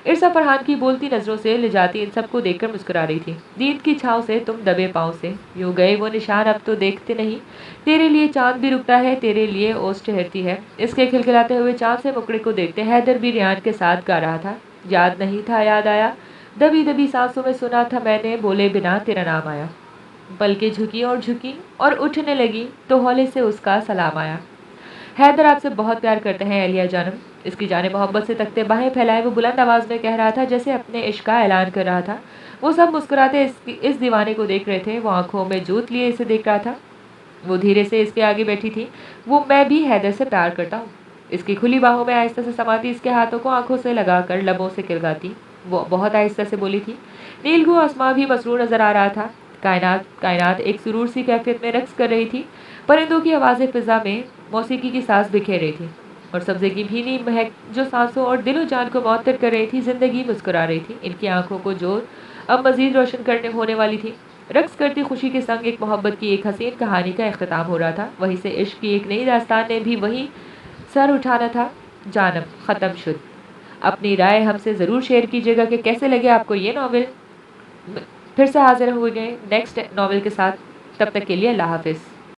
عرصہ فرحان کی بولتی نظروں سے لجاتی ان سب کو دیکھ کر مسکرا رہی تھی۔ نیند کی چھاؤں سے تم دبے پاؤں سے یوں گئے وہ نشان اب تو دیکھتے نہیں، تیرے لیے چاند بھی رکتا ہے تیرے لیے اوس ٹھہرتی ہے۔ اس کے کھلکھلاتے ہوئے چاند سے مکڑے کو دیکھتے حیدر بھی ریان کے ساتھ گا رہا تھا۔ یاد نہیں تھا یاد آیا، دبی دبی سانسوں میں سنا تھا میں نے، بولے بنا تیرا نام آیا، پلکیں جھکی اور اٹھنے لگی تو ہولے سے اس کا سلام آیا۔ حیدر آپ سے بہت پیار کرتے ہیں الیہ جانم، اس کی جانب محبت سے تکتے باہیں پھیلائے وہ بلند آواز میں کہہ رہا تھا جیسے اپنے عشق کا اعلان کر رہا تھا۔ وہ سب مسکراتے اس دیوانے کو دیکھ رہے تھے۔ وہ آنکھوں میں جوت لیے اسے دیکھ رہا تھا۔ وہ دھیرے سے اس کے آگے بیٹھی تھی۔ وہ میں بھی حیدر سے پیار کرتا ہوں، اس کی کھلی باہوں میں آہستہ سے سماتی اس کے ہاتھوں کو آنکھوں سے لگا کر لبوں سے کلگاتی وہ بہت آہستہ سے بولی تھی۔ نیلگو آسماں بھی مسرور نظر آ رہا تھا۔ کائنات ایک سرور سی کیفیت میں رقص کر رہی تھی۔ پرندوں کی آوازیں فضا میں موسیقی کی ساز بکھیر رہی تھی اور سبزے کی بھینی مہک جو سانسوں اور دل و جان کو معطر کر رہی تھی زندگی مسکرا رہی تھی ان کی آنکھوں کو جو اب مزید روشن ہونے والی تھی۔ رقص کرتی خوشی کے سنگ ایک محبت کی ایک حسین کہانی کا اختتام ہو رہا تھا۔ وہیں سے عشق کی ایک نئی داستان نے بھی وہیں سر اٹھانا تھا۔ جانم ختم شد۔ اپنی رائے ہم سے ضرور شیئر کیجیے گا کہ کیسے لگے آپ کو یہ ناول۔ پھر سے حاضر ہوئے گے نیکسٹ ناول کے ساتھ، تب تک کے لیے اللہ حافظ۔